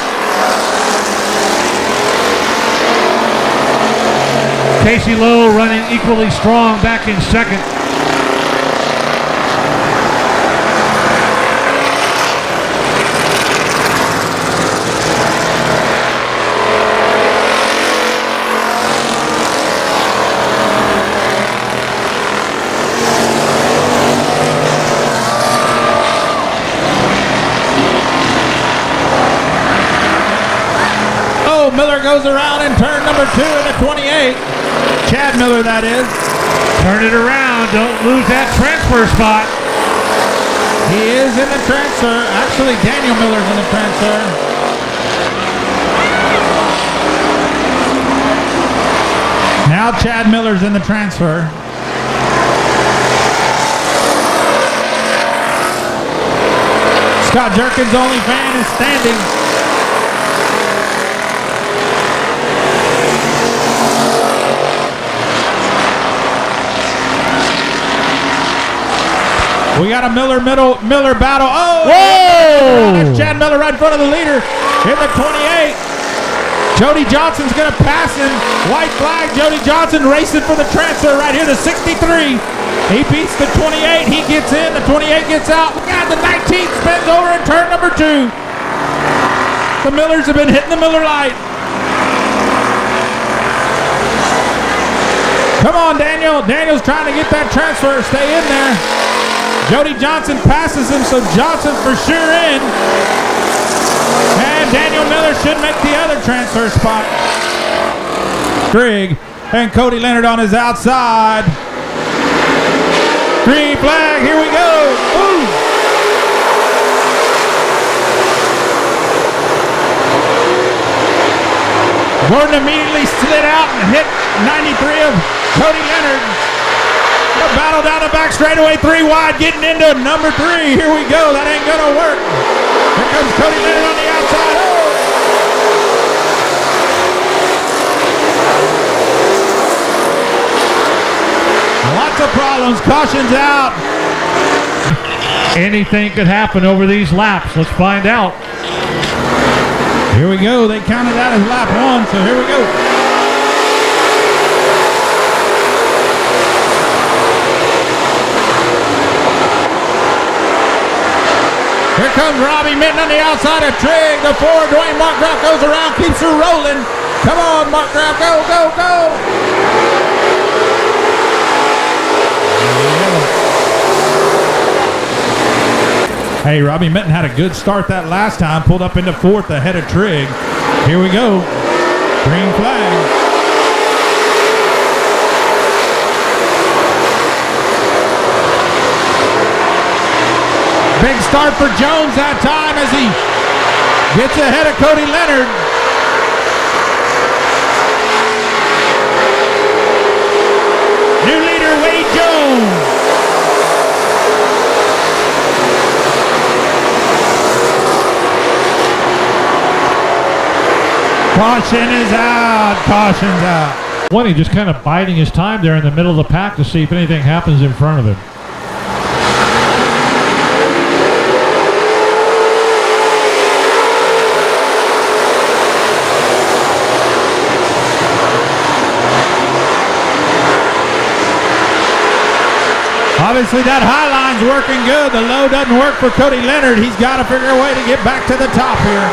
Casey Lowe running equally strong back in second. Oh, Miller goes around in turn number 2 in the 28. Chad Miller, that is. Turn it around. Don't lose that transfer spot. He is in the transfer. Actually, Daniel Miller's in the transfer. Now Chad Miller's in the transfer. Scott Jerkins' only fan is standing. We got a Miller battle. Oh! Whoa! That's Chad Miller right in front of the leader in the 28. Jody Johnson's going to pass him. White flag. Jody Johnson racing for the transfer right here, the 63. He beats the 28. He gets in. The 28 gets out. God, the 19 spins over in turn number 2. The Millers have been hitting the Miller light. Come on, Daniel. Daniel's trying to get that transfer. Stay in there. Jody Johnson passes him, so Johnson for sure in. And Daniel Miller should make the other transfer spot. Grigg and Cody Leonard on his outside. Green flag, here we go. Ooh. Gordon immediately slid out and hit 93 of Cody Leonard. The battle down the back straightaway, 3 wide, getting into number 3. Here we go. That ain't gonna work. Here comes Cody Leonard on the outside. Oh. Lots of problems. Caution's out. Anything could happen over these laps. Let's find out. Here we go. They counted that as lap 1, so here we go. Here comes Robbie Minton on the outside of Trigg. The 4, Dwayne Markgraf goes around, keeps her rolling. Come on, Markgraf, go, go, go. Hey, Robbie Minton had a good start that last time, pulled up into 4th ahead of Trigg. Here we go. Green flag. Big start for Jones that time as he gets ahead of Cody Leonard. New leader, Wade Jones. Caution is out. Caution's out. One, he just kind of biding his time there in the middle of the pack to see if anything happens in front of him. Obviously that high line's working good. The low doesn't work for Cody Leonard. He's got to figure a way to get back to the top here.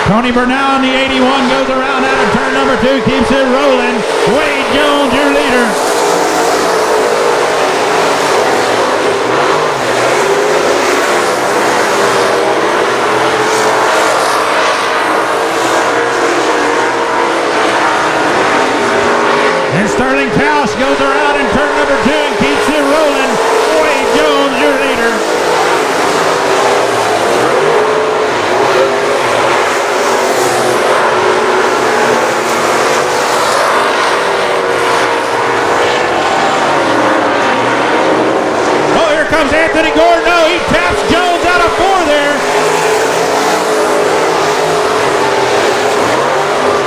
Tony Burnell in the 81 goes around out of turn number 2, keeps it rolling. Wade Jones, your leader. And Sterling Tausch goes around in turn number 2 and keeps it rolling. Wade Jones, your leader. Comes Anthony Gordon. No, he taps Jones out of 4 there.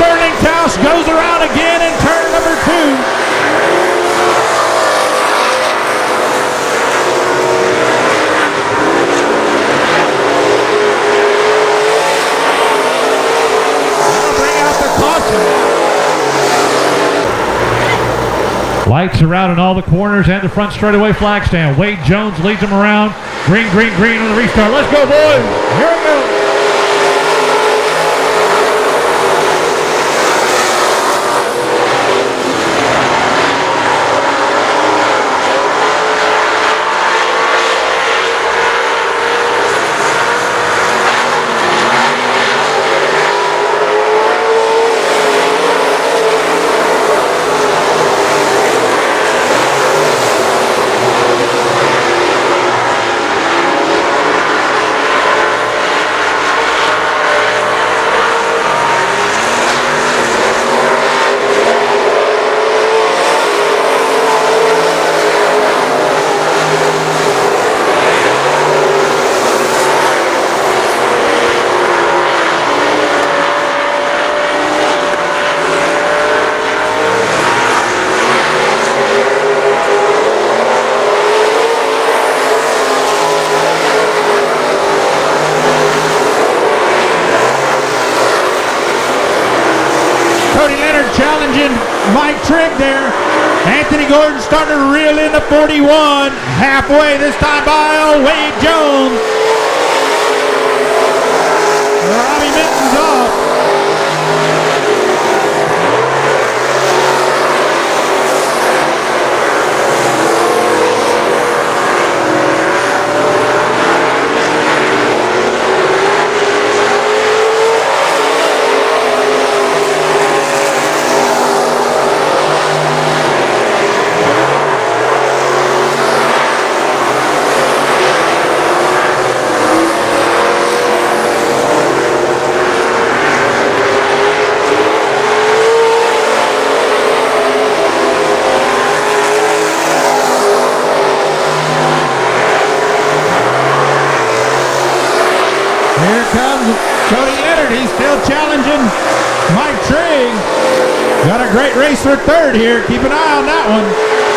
Sterling Tausch goes around again in turn number 2. Lights are out in all the corners and the front straightaway flag stand. Wade Jones leads them around. Green, green, green on the restart. Let's go, boys. Here we go. Challenging Mike Trigg there. Anthony Gordon starting to reel in the 41. Halfway this time by Wade Jones. Robbie Minton's off. Leonard. He's still challenging Mike Trigg. Got a great race for third here. Keep an eye on that one.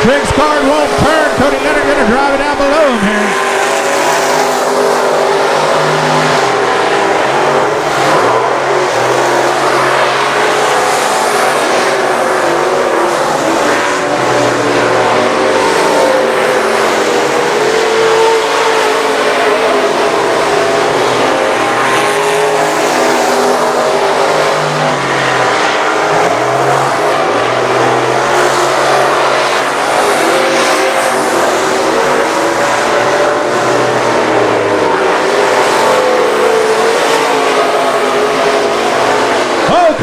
Trigg's card won't turn. Cody Leonard going to drive it down below him here.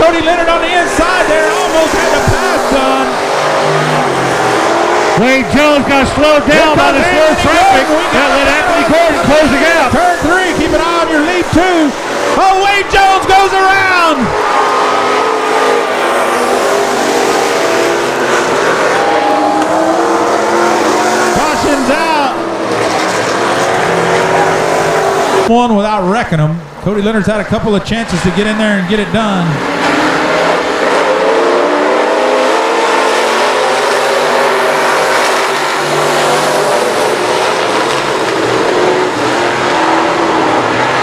Cody Leonard on the inside there, almost had the pass done. Wade Jones got slowed down by the slow traffic. That let Anthony Gordon close the gap. Turn 3, keep an eye on your lead 2. Oh, Wade Jones goes around. Caution's out. One without wrecking him. Cody Leonard's had a couple of chances to get in there and get it done.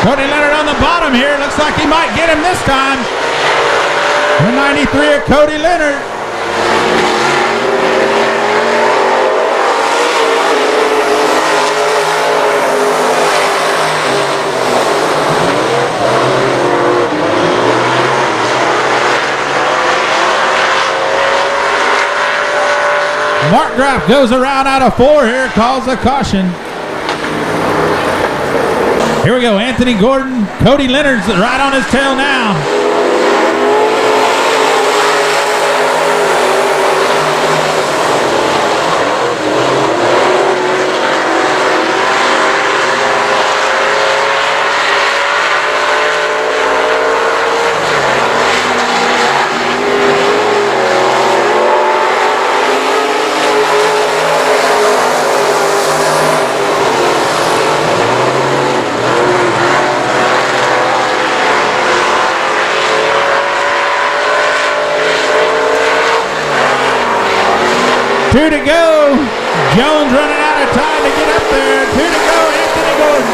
Cody Leonard on the bottom here. Looks like he might get him this time. The 93 of Cody Leonard. Mark Graff goes around out of 4 here, calls a caution. Here we go, Anthony Gordon. Cody Leonard's right on his tail now. Two to go. Jones running out of time to get up there. 2 to go, Anthony Gordon.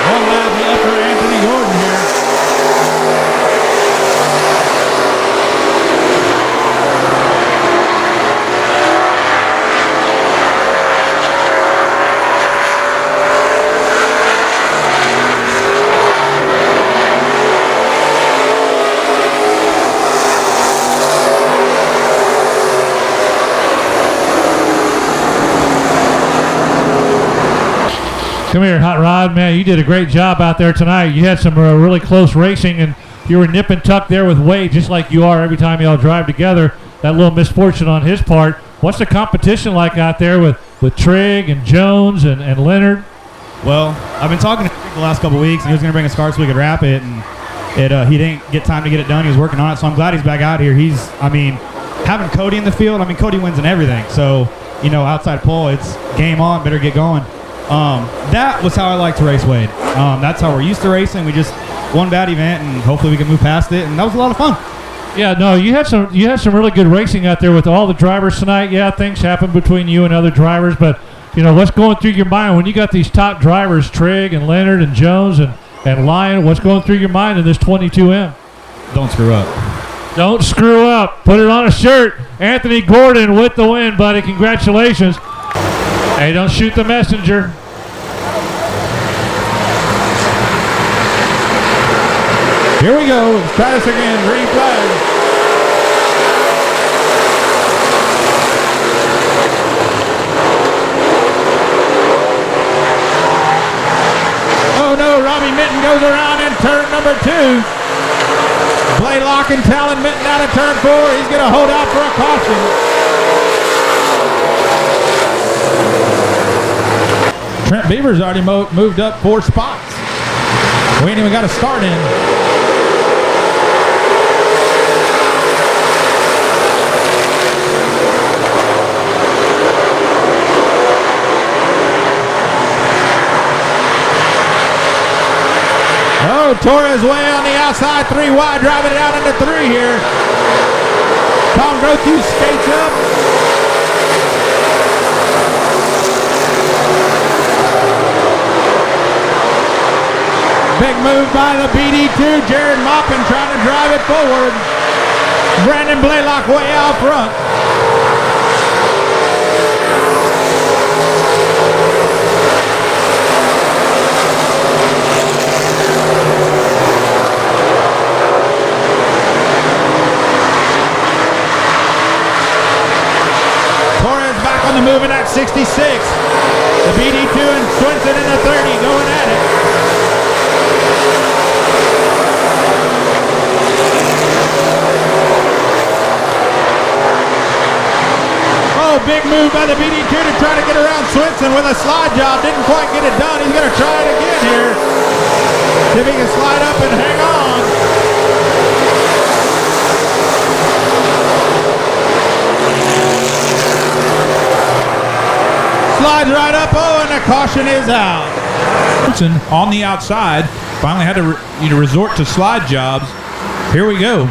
One lap left for Anthony Gordon here. Come here, Hot Rod. Man, you did a great job out there tonight. You had some really close racing, and you were nip and tuck there with Wade, just like you are every time y'all drive together. That little misfortune on his part. What's the competition like out there with Trigg and Jones and Leonard? Well, I've been talking to Trigg the last couple weeks, and he was going to bring us cars so we could wrap it, and he didn't get time to get it done. He was working on it, so I'm glad he's back out here. Having Cody in the field, Cody wins in everything. So, outside pole, it's game on, better get going. That was how I like to race Wade. That's how we're used to racing. We just one bad event, and hopefully we can move past it. And that was a lot of fun. Yeah, no, you had some really good racing out there with all the drivers tonight. Yeah, things happen between you and other drivers, but what's going through your mind when you got these top drivers, Trigg and Leonard and Jones and Lyon? What's going through your mind in this 22M? Don't screw up. Don't screw up. Put it on a shirt. Anthony Gordon with the win, buddy. Congratulations. Hey, don't shoot the messenger. Here we go. Let's try this again. Green flag. Oh no, Robbie Minton goes around in turn number 2. Blaylock and Talon Minton out of turn 4. He's going to hold out for a caution. Trent Beaver's already moved up 4 spots. We ain't even got a start in. go. Torres way on the outside, 3 wide, driving it out into 3 here. Tom Grothew skates up. Big move by the BD2. Jared Maupin trying to drive it forward. Brandon Blaylock way out front. Torres back on the move in that 66. The BD2 and Swinson in the 30 going at it. Oh, big move by the BD2 to try to get around Swinson with a slide job. Didn't quite get it done. He's going to try it again here. See if he can slide up and hang on. Slides right up. Oh, and the caution is out. Swinson on the outside finally had to resort to slide jobs. Here we go.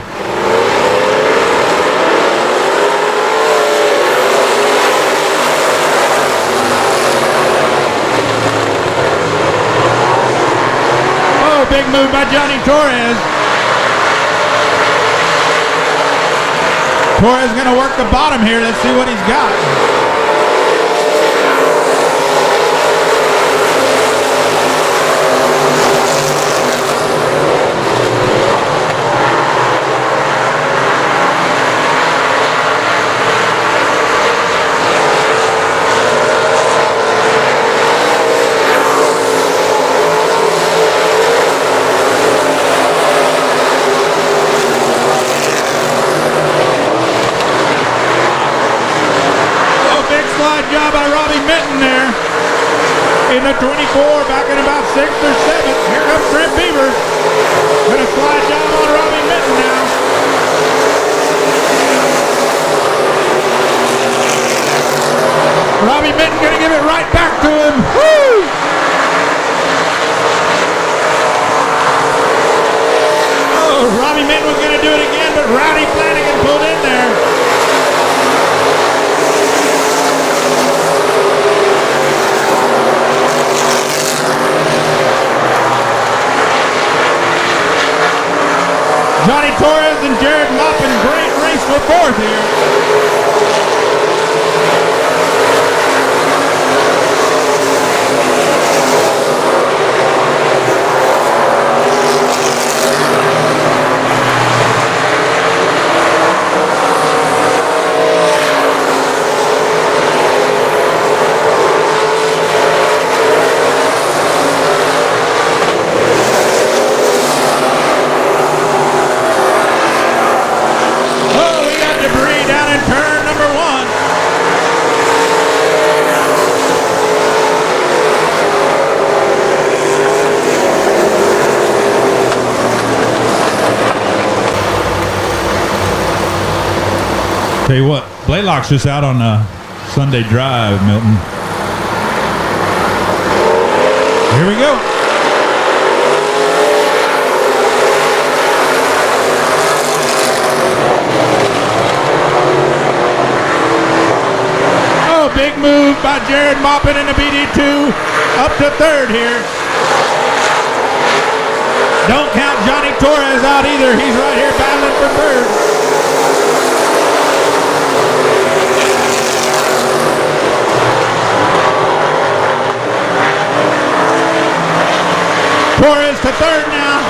Big move by Johnny Torres. Torres going to work the bottom here. Let's see what he's got. Job by Robbie Minton there in the 24, back in about 6th or 7th. Here comes Trent Beavers. Gonna slide job on Robbie Minton now. Robbie Minton gonna give it right back to him. Woo! Oh, Robbie Minton was gonna do it again, but Rowdy Flanagan pulled in there. Johnny Torres and Jared Maupin, great race for 4th here. Tell you what, Blaylock's just out on a Sunday drive, Milton. Here we go. Oh, big move by Jared Maupin in the BD2 up to 3rd here. Don't count Johnny Torres out either. He's right here battling for 3rd. Torres to 3rd now.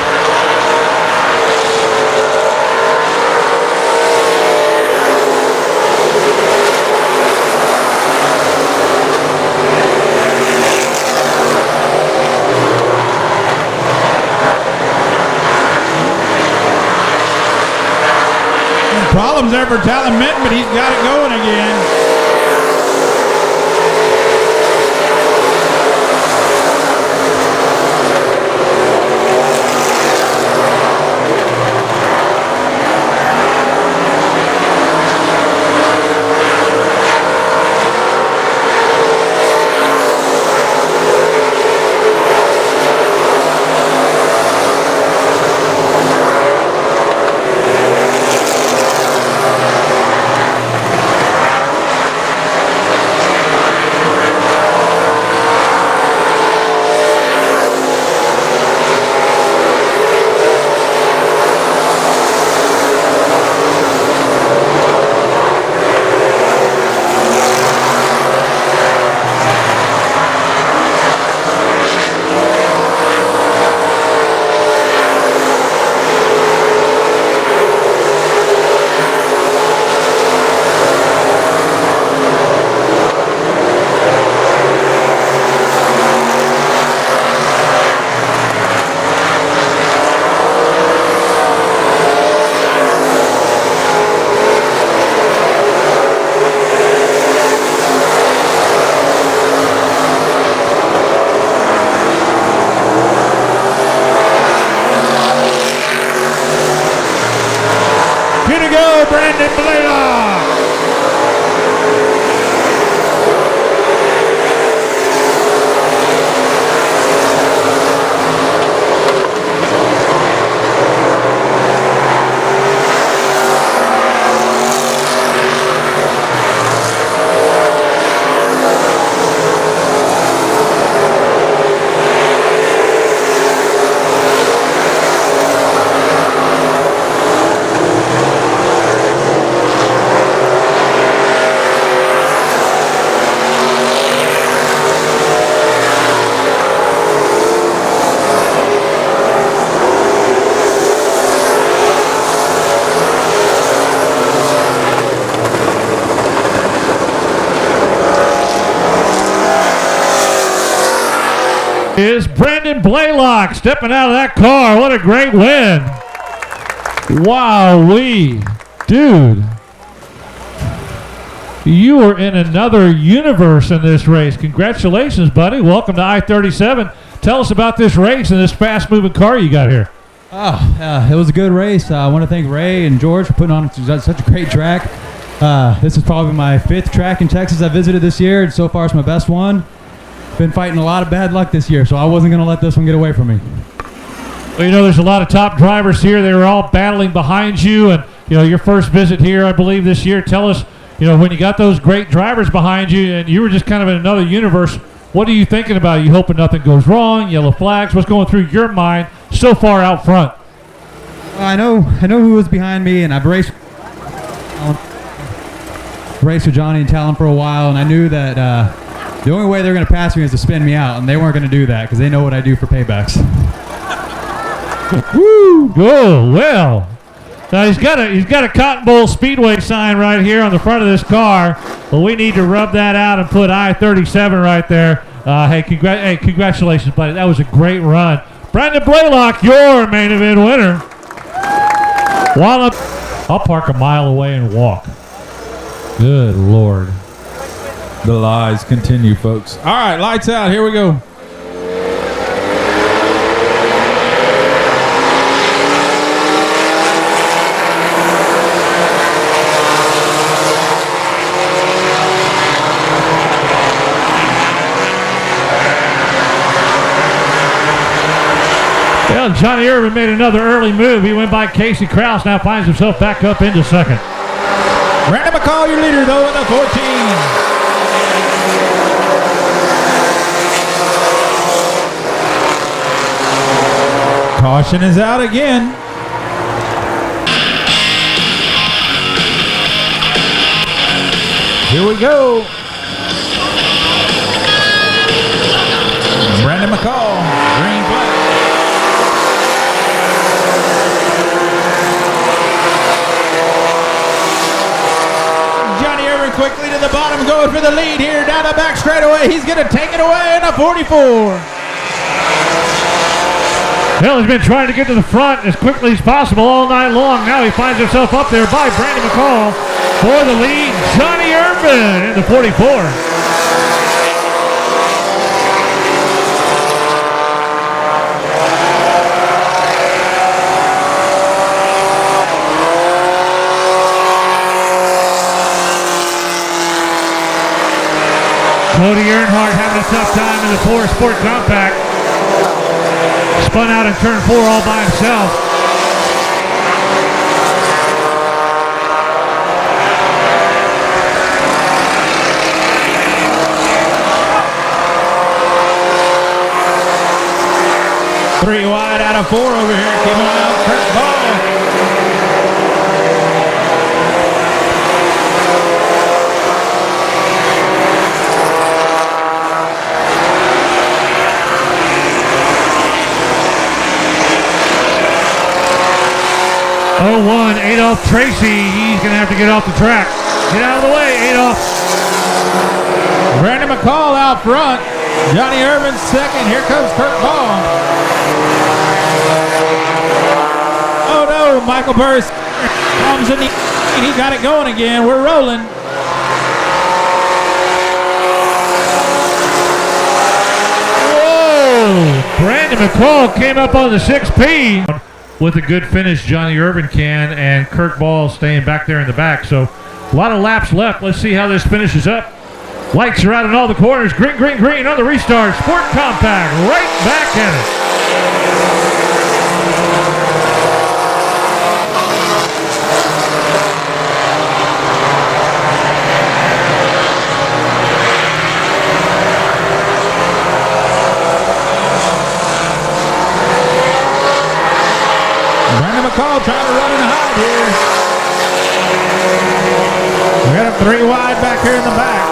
Problems there for Talon Minton, but he's got it going again. is Brandon Blaylock stepping out of that car. What a great win. Wow-wee. Dude. You were in another universe in this race. Congratulations, buddy. Welcome to I-37. Tell us about this race and this fast-moving car you got here. It was a good race. I want to thank Ray and George for putting on such a great track. This is probably my 5th track in Texas I visited this year, and so far it's my best one. Been fighting a lot of bad luck this year, so I wasn't going to let this one get away from me. Well, you know, there's a lot of top drivers here. They were all battling behind you, and, you know, your first visit here, I believe, this year. Tell us, you know, when you got those great drivers behind you and you were just kind of in another universe, what are you thinking about? You hoping nothing goes wrong, yellow flags? What's going through your mind so far out front? I know who was behind me, and I've raced with Johnny and Talon for a while, and I knew that the only way they were going to pass me is to spin me out, and they weren't going to do that because they know what I do for paybacks. Woo! Oh, well. Now he's got a Cotton Bowl Speedway sign right here on the front of this car, but we need to rub that out and put I-37 right there. Hey, congratulations, buddy. That was a great run. Brandon Blaylock, your main event winner. While I'll park a mile away and walk. Good Lord. The lies continue, folks. All right, lights out. Here we go. Well, Johnny Irvin made another early move. He went by Casey Krause, now finds himself back up into second. Brandon McCall, your leader, though, in the 14. Caution is out again. Here we go. Brandon McCall, green flag. Johnny Irvin quickly to the bottom, going for the lead here down the back straightaway. He's going to take it away in a 44. Well, he's been trying to get to the front as quickly as possible all night long. Now he finds himself up there by Brandon McCall for the lead. Johnny Irvin in the 44. Cody Earnhardt having a tough time in the Torres Sport Compact. Spun out in turn 4 all by himself. Three wide out of 4 over here. Keep an eye out, Kurt Ball. Adolph Tracy, he's going to have to get off the track. Get out of the way, Adolph. Brandon McCall out front. Johnny Irvin second. Here comes Kurt Ball. Oh no, Michael Burris comes in. He got it going again. We're rolling. Whoa! Brandon McCall came up on the 6P. With a good finish, Johnny Irvin can, and Kirk Ball staying back there in the back. So a lot of laps left. Let's see how this finishes up. Lights are out in all the corners. Green, green, green on the restart. Sport Compact right back at it. McCall trying to run and hide here. We got him 3 wide back here in the back.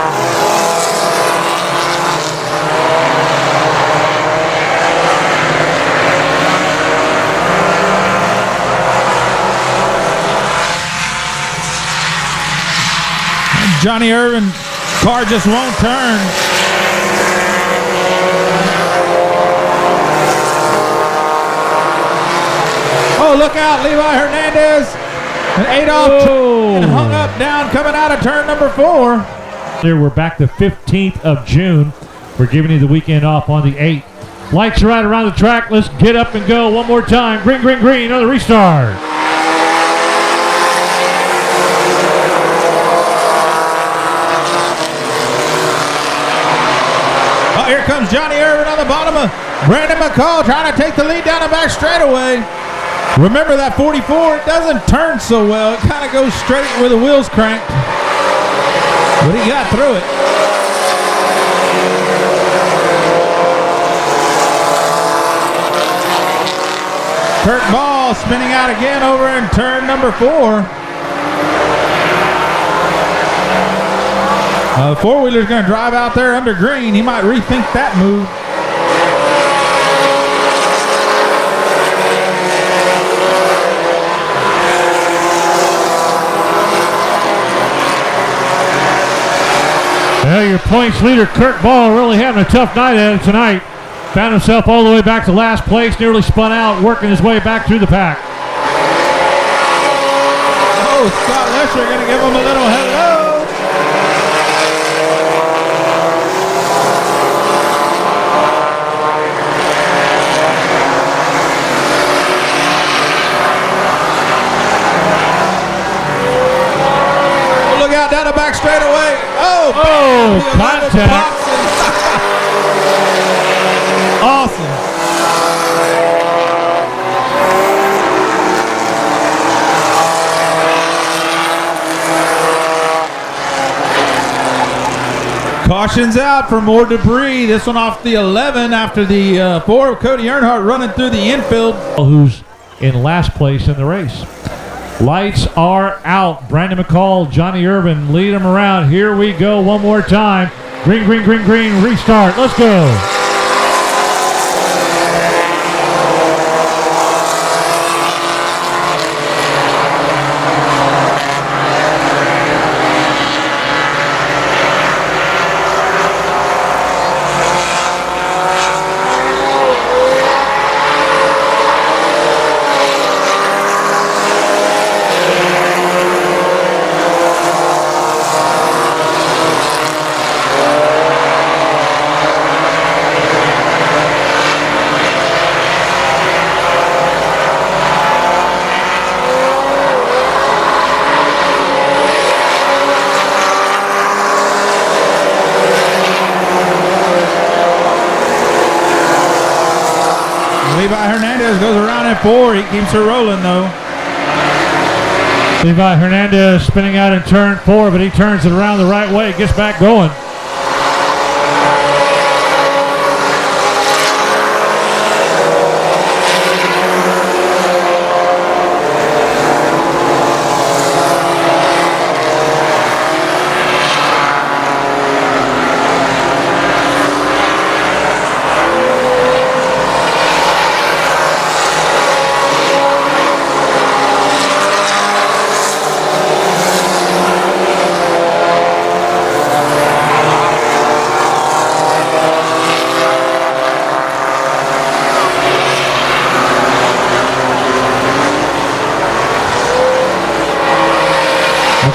Johnny Irvin, car just won't turn. look out. Levi Hernandez and Adolph Whoa. hung up down coming out of turn number 4. Here we're back the 15th of June. We're giving you the weekend off on the 8th. Lights are out around the track. Let's get up and go one more time. Green, green, green. Another restart. Oh, here comes Johnny Irvin on the bottom of Brandon McCall trying to take the lead down the back straightaway. Remember that 44, it doesn't turn so well. It kind of goes straight with the wheels cranked. But he got through it. Kurt Ball spinning out again over in turn number 4. The four-wheeler's going to drive out there under green. He might rethink that move. Well, your points leader, Kurt Ball, really having a tough night at it tonight. Found himself all the way back to last place, nearly spun out, working his way back through the pack. Oh, Scott Lesher going to give him a little hello. Look out down the back straightaway. Oh, contact. Awesome. Caution's out for more debris. This one off the 11 after the 4 of Cody Earnhardt running through the infield. Who's in last place in the race. Lights are out. Brandon McCall, Johnny Irvin, lead them around. Here we go one more time. Green, green, green, green, restart. Let's go. Levi Hernandez goes around at 4. He keeps her rolling, though. Levi Hernandez spinning out in turn 4, but he turns it around the right way, gets back going.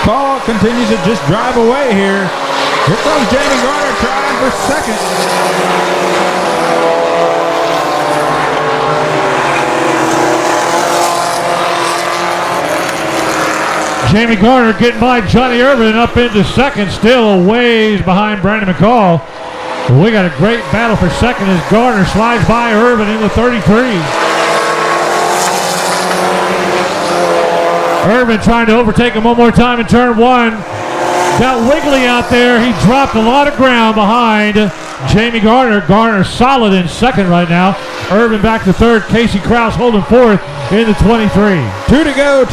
McCall continues to just drive away here. Here comes Jamie Garner trying for second. Jamie Garner getting by Johnny Irvin up into second, still a ways behind Brandon McCall. We got a great battle for second as Garner slides by Irvin into 33. Irvin trying to overtake him one more time in turn 1. Got wiggly out there. He dropped a lot of ground behind Jamie Garner. Garner solid in second right now. Irvin back to third. Casey Krause holding fourth in the 23. Two to go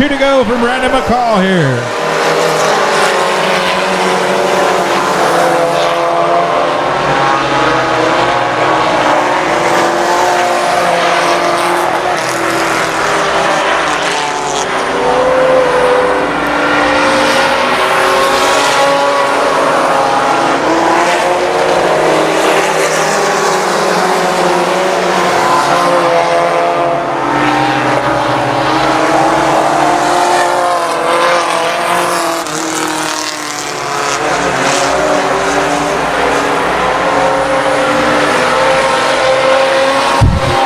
from Brandon McCall here.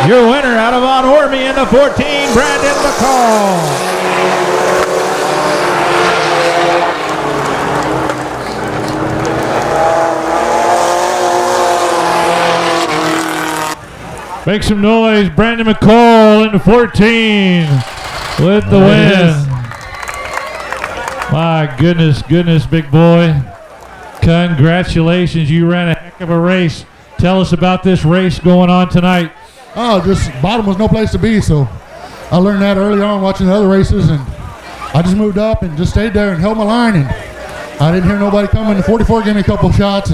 Your winner out of On Ormy in the 14, Brandon McCall. Make some noise, Brandon McCall in the 14 with the win. My goodness, big boy. Congratulations, you ran a heck of a race. Tell us about this race going on tonight. Oh, just bottom was no place to be, so I learned that early on watching the other races, and I just moved up and just stayed there and held my line, and I didn't hear nobody coming. The 44 gave me a couple shots,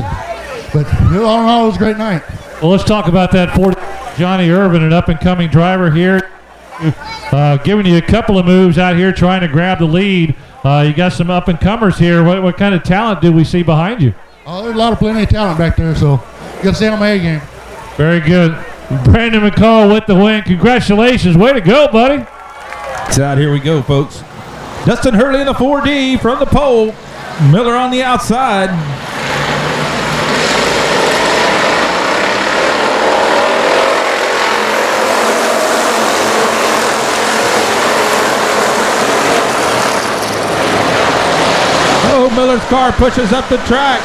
but all in all, it was a great night. Well, let's talk about that 40. Johnny Irvin, an up-and-coming driver here, giving you a couple of moves out here trying to grab the lead. You got some up-and-comers here. What kind of talent do we see behind you? Oh, there's plenty of talent back there, so you got to stay on my A game. Very good. Brandon McCall with the win. Congratulations. Way to go, buddy. It's out. Here we go, folks. Dustin Hurley in the 4D from the pole. Miller on the outside. Miller's car pushes up the track.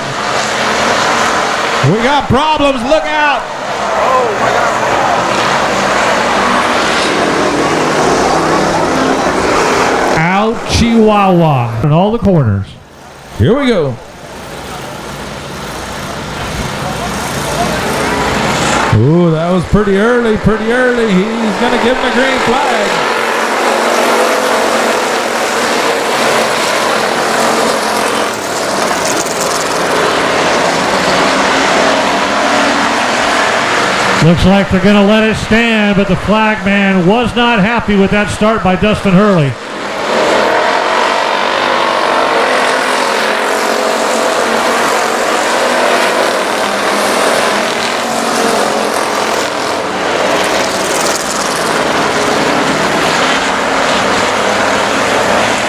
We got problems. Look out. Oh, my God. Out Chihuahua in all the corners. Here we go. Ooh, that was pretty early. He's going to give him a green flag. Looks like they're going to let it stand, but the flag man was not happy with that start by Dustin Hurley.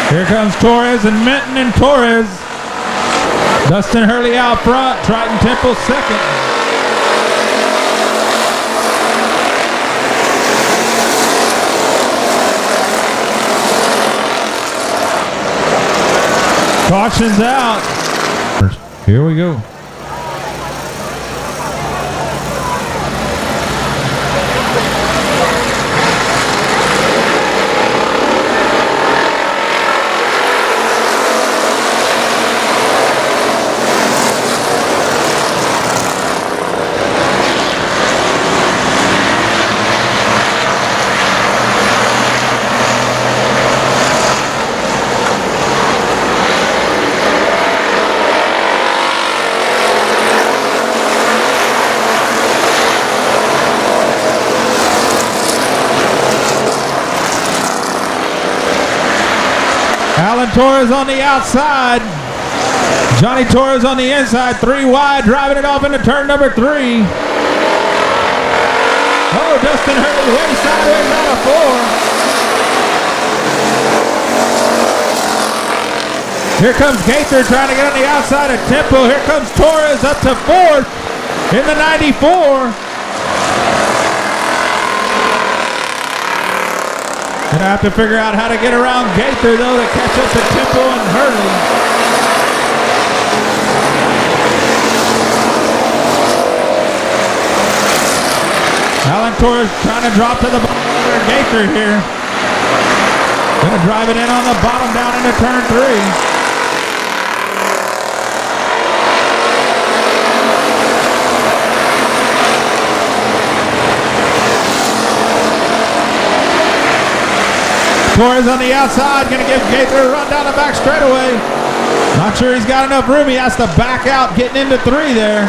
Here comes Torres and Minton and Torres. Dustin Hurley out front, Triton Temple second. Caution's out. Here we go. Torres on the outside. Johnny Torres on the inside, 3 wide, driving it off into turn number 3. Oh, Dustin Hurley way sideways out of 4. Here comes Gaither trying to get on the outside of Temple. Here comes Torres up to 4th in the 94. Gonna have to figure out how to get around Gaither though to catch up to Temple and Hurley. Alan Torres trying to drop to the bottom of Gaither here. Gonna drive it in on the bottom down into turn 3. Torres on the outside, going to give Gaither a run down the back straightaway. Not sure he's got enough room. He has to back out, getting into 3 there.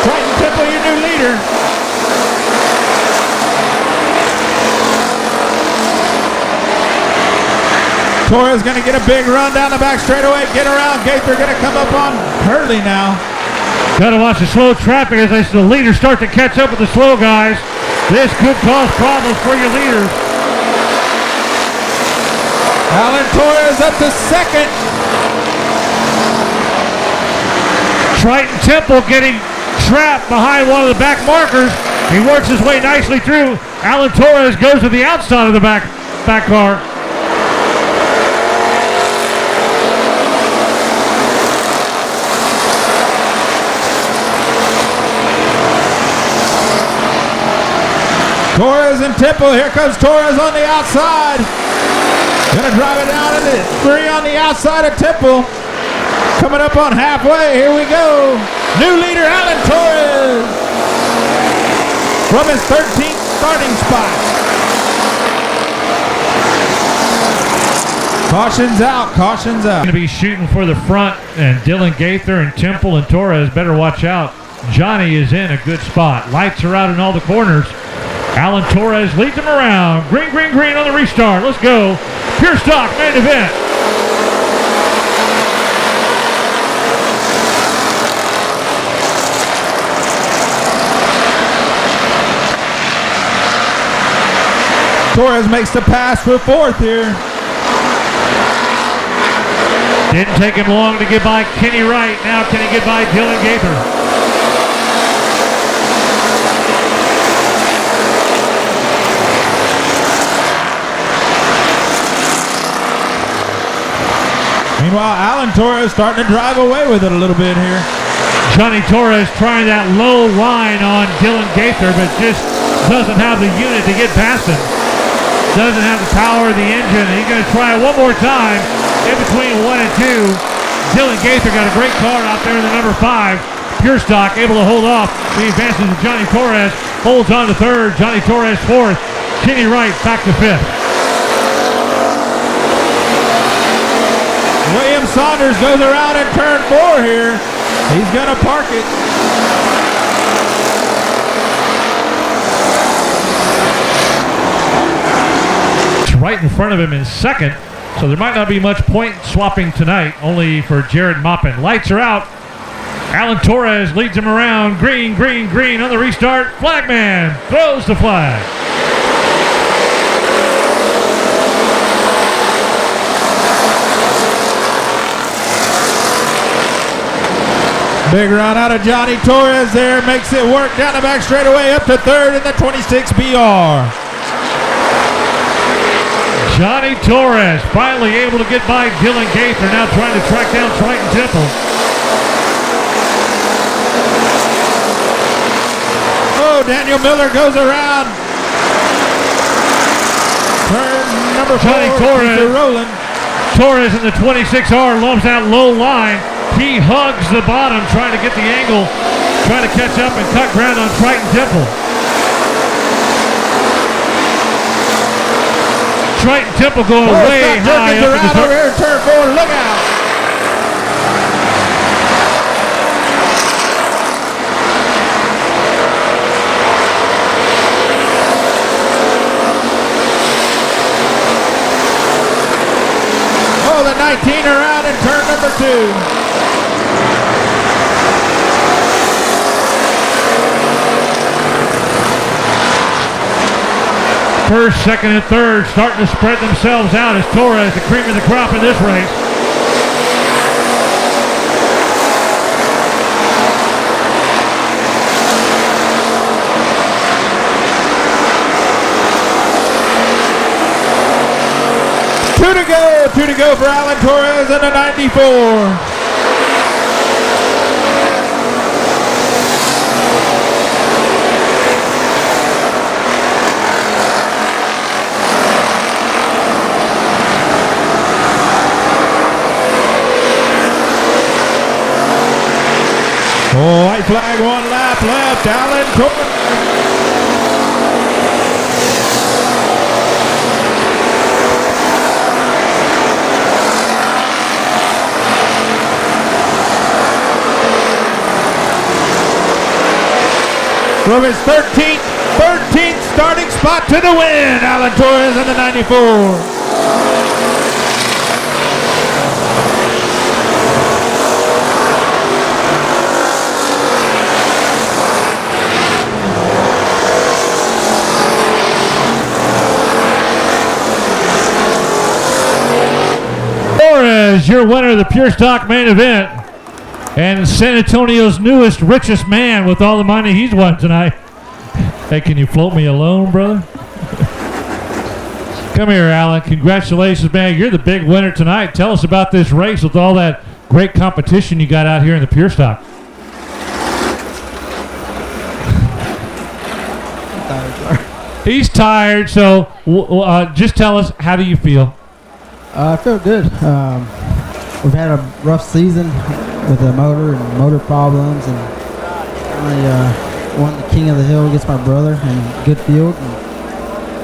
Triton Temple, your new leader. Torres going to get a big run down the back straightaway, get around Gaither, going to come up on Hurley now. Got to watch the slow traffic as the leaders start to catch up with the slow guys. This could cause problems for your leaders. Alan Torres up to 2nd. Triton Temple getting trap behind one of the back markers. He works his way nicely through. Alan Torres goes to the outside of the back car. Torres and Temple. Here comes Torres on the outside. Gonna drive it down into 3 on the outside of Temple. Coming up on halfway. Here we go. New leader Alan Torres from his 13th starting spot. Caution's out. Caution's out. Going to be shooting for the front, and Dylan Gaither and Temple and Torres better watch out. Johnny is in a good spot. Lights are out in all the corners. Alan Torres leads him around. Green, green, green on the restart. Let's go. Pure Stock main event. Torres makes the pass for 4th here. Didn't take him long to get by Kenny Wright. Now can he get by Dylan Gaither? Meanwhile, Alan Torres starting to drive away with it a little bit here. Johnny Torres trying that low line on Dylan Gaither, but just doesn't have the unit to get past him. Doesn't have the power of the engine. He's going to try it one more time in between 1 and 2. Dylan Gaither got a great car out there in the number 5. Pure Stock able to hold off the advances of Johnny Torres. Holds on to 3rd. Johnny Torres 4th. Kenny Wright back to 5th. William Saunders goes around in turn 4 here. He's going to park it. It's right in front of him in 2nd, so there might not be much point swapping tonight, only for Jared Moppin. Lights are out. Alan Torres leads him around. Green, green, green on the restart. Flagman throws the flag. Big run out of Johnny Torres there. Makes it work down the back straightaway up to 3rd in the 26 BR. Johnny Torres finally able to get by Dylan Gaither. Now trying to track down Triton Temple. Oh, Daniel Miller goes around. Turn number 4. Johnny Torres. Rolling. Torres in the 26R loves that low line. He hugs the bottom, trying to get the angle, trying to catch up and cut ground on Triton Temple. Triton Temple going way high up in the over here, turn 4, look out. Oh, the 19 around in turn number 2. First, second, and third starting to spread themselves out as Torres, the cream of the crop in this race. Two to go for Alan Torres and a 94. Oh, white flag, 1 lap left. Alan Torres. From his 13th starting spot to the win, Alan Torres in the 94. Torres, your winner of the Pure Stock main event. And San Antonio's newest, richest man with all the money he's won tonight. Hey, can you float me alone, brother? Come here, Alan. Congratulations, man. You're the big winner tonight. Tell us about this race with all that great competition you got out here in the Pure Stock. He's tired, so just tell us, how do you feel? I feel good. We've had a rough season with the motor and motor problems, and I won the King of the Hill against my brother in good field.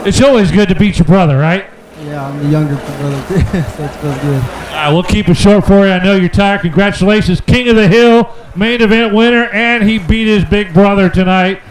It's always good to beat your brother, right? Yeah, I'm the younger brother too, so it feels good. All right, we'll keep it short for you. I know you're tired. Congratulations, King of the Hill, main event winner, and he beat his big brother tonight.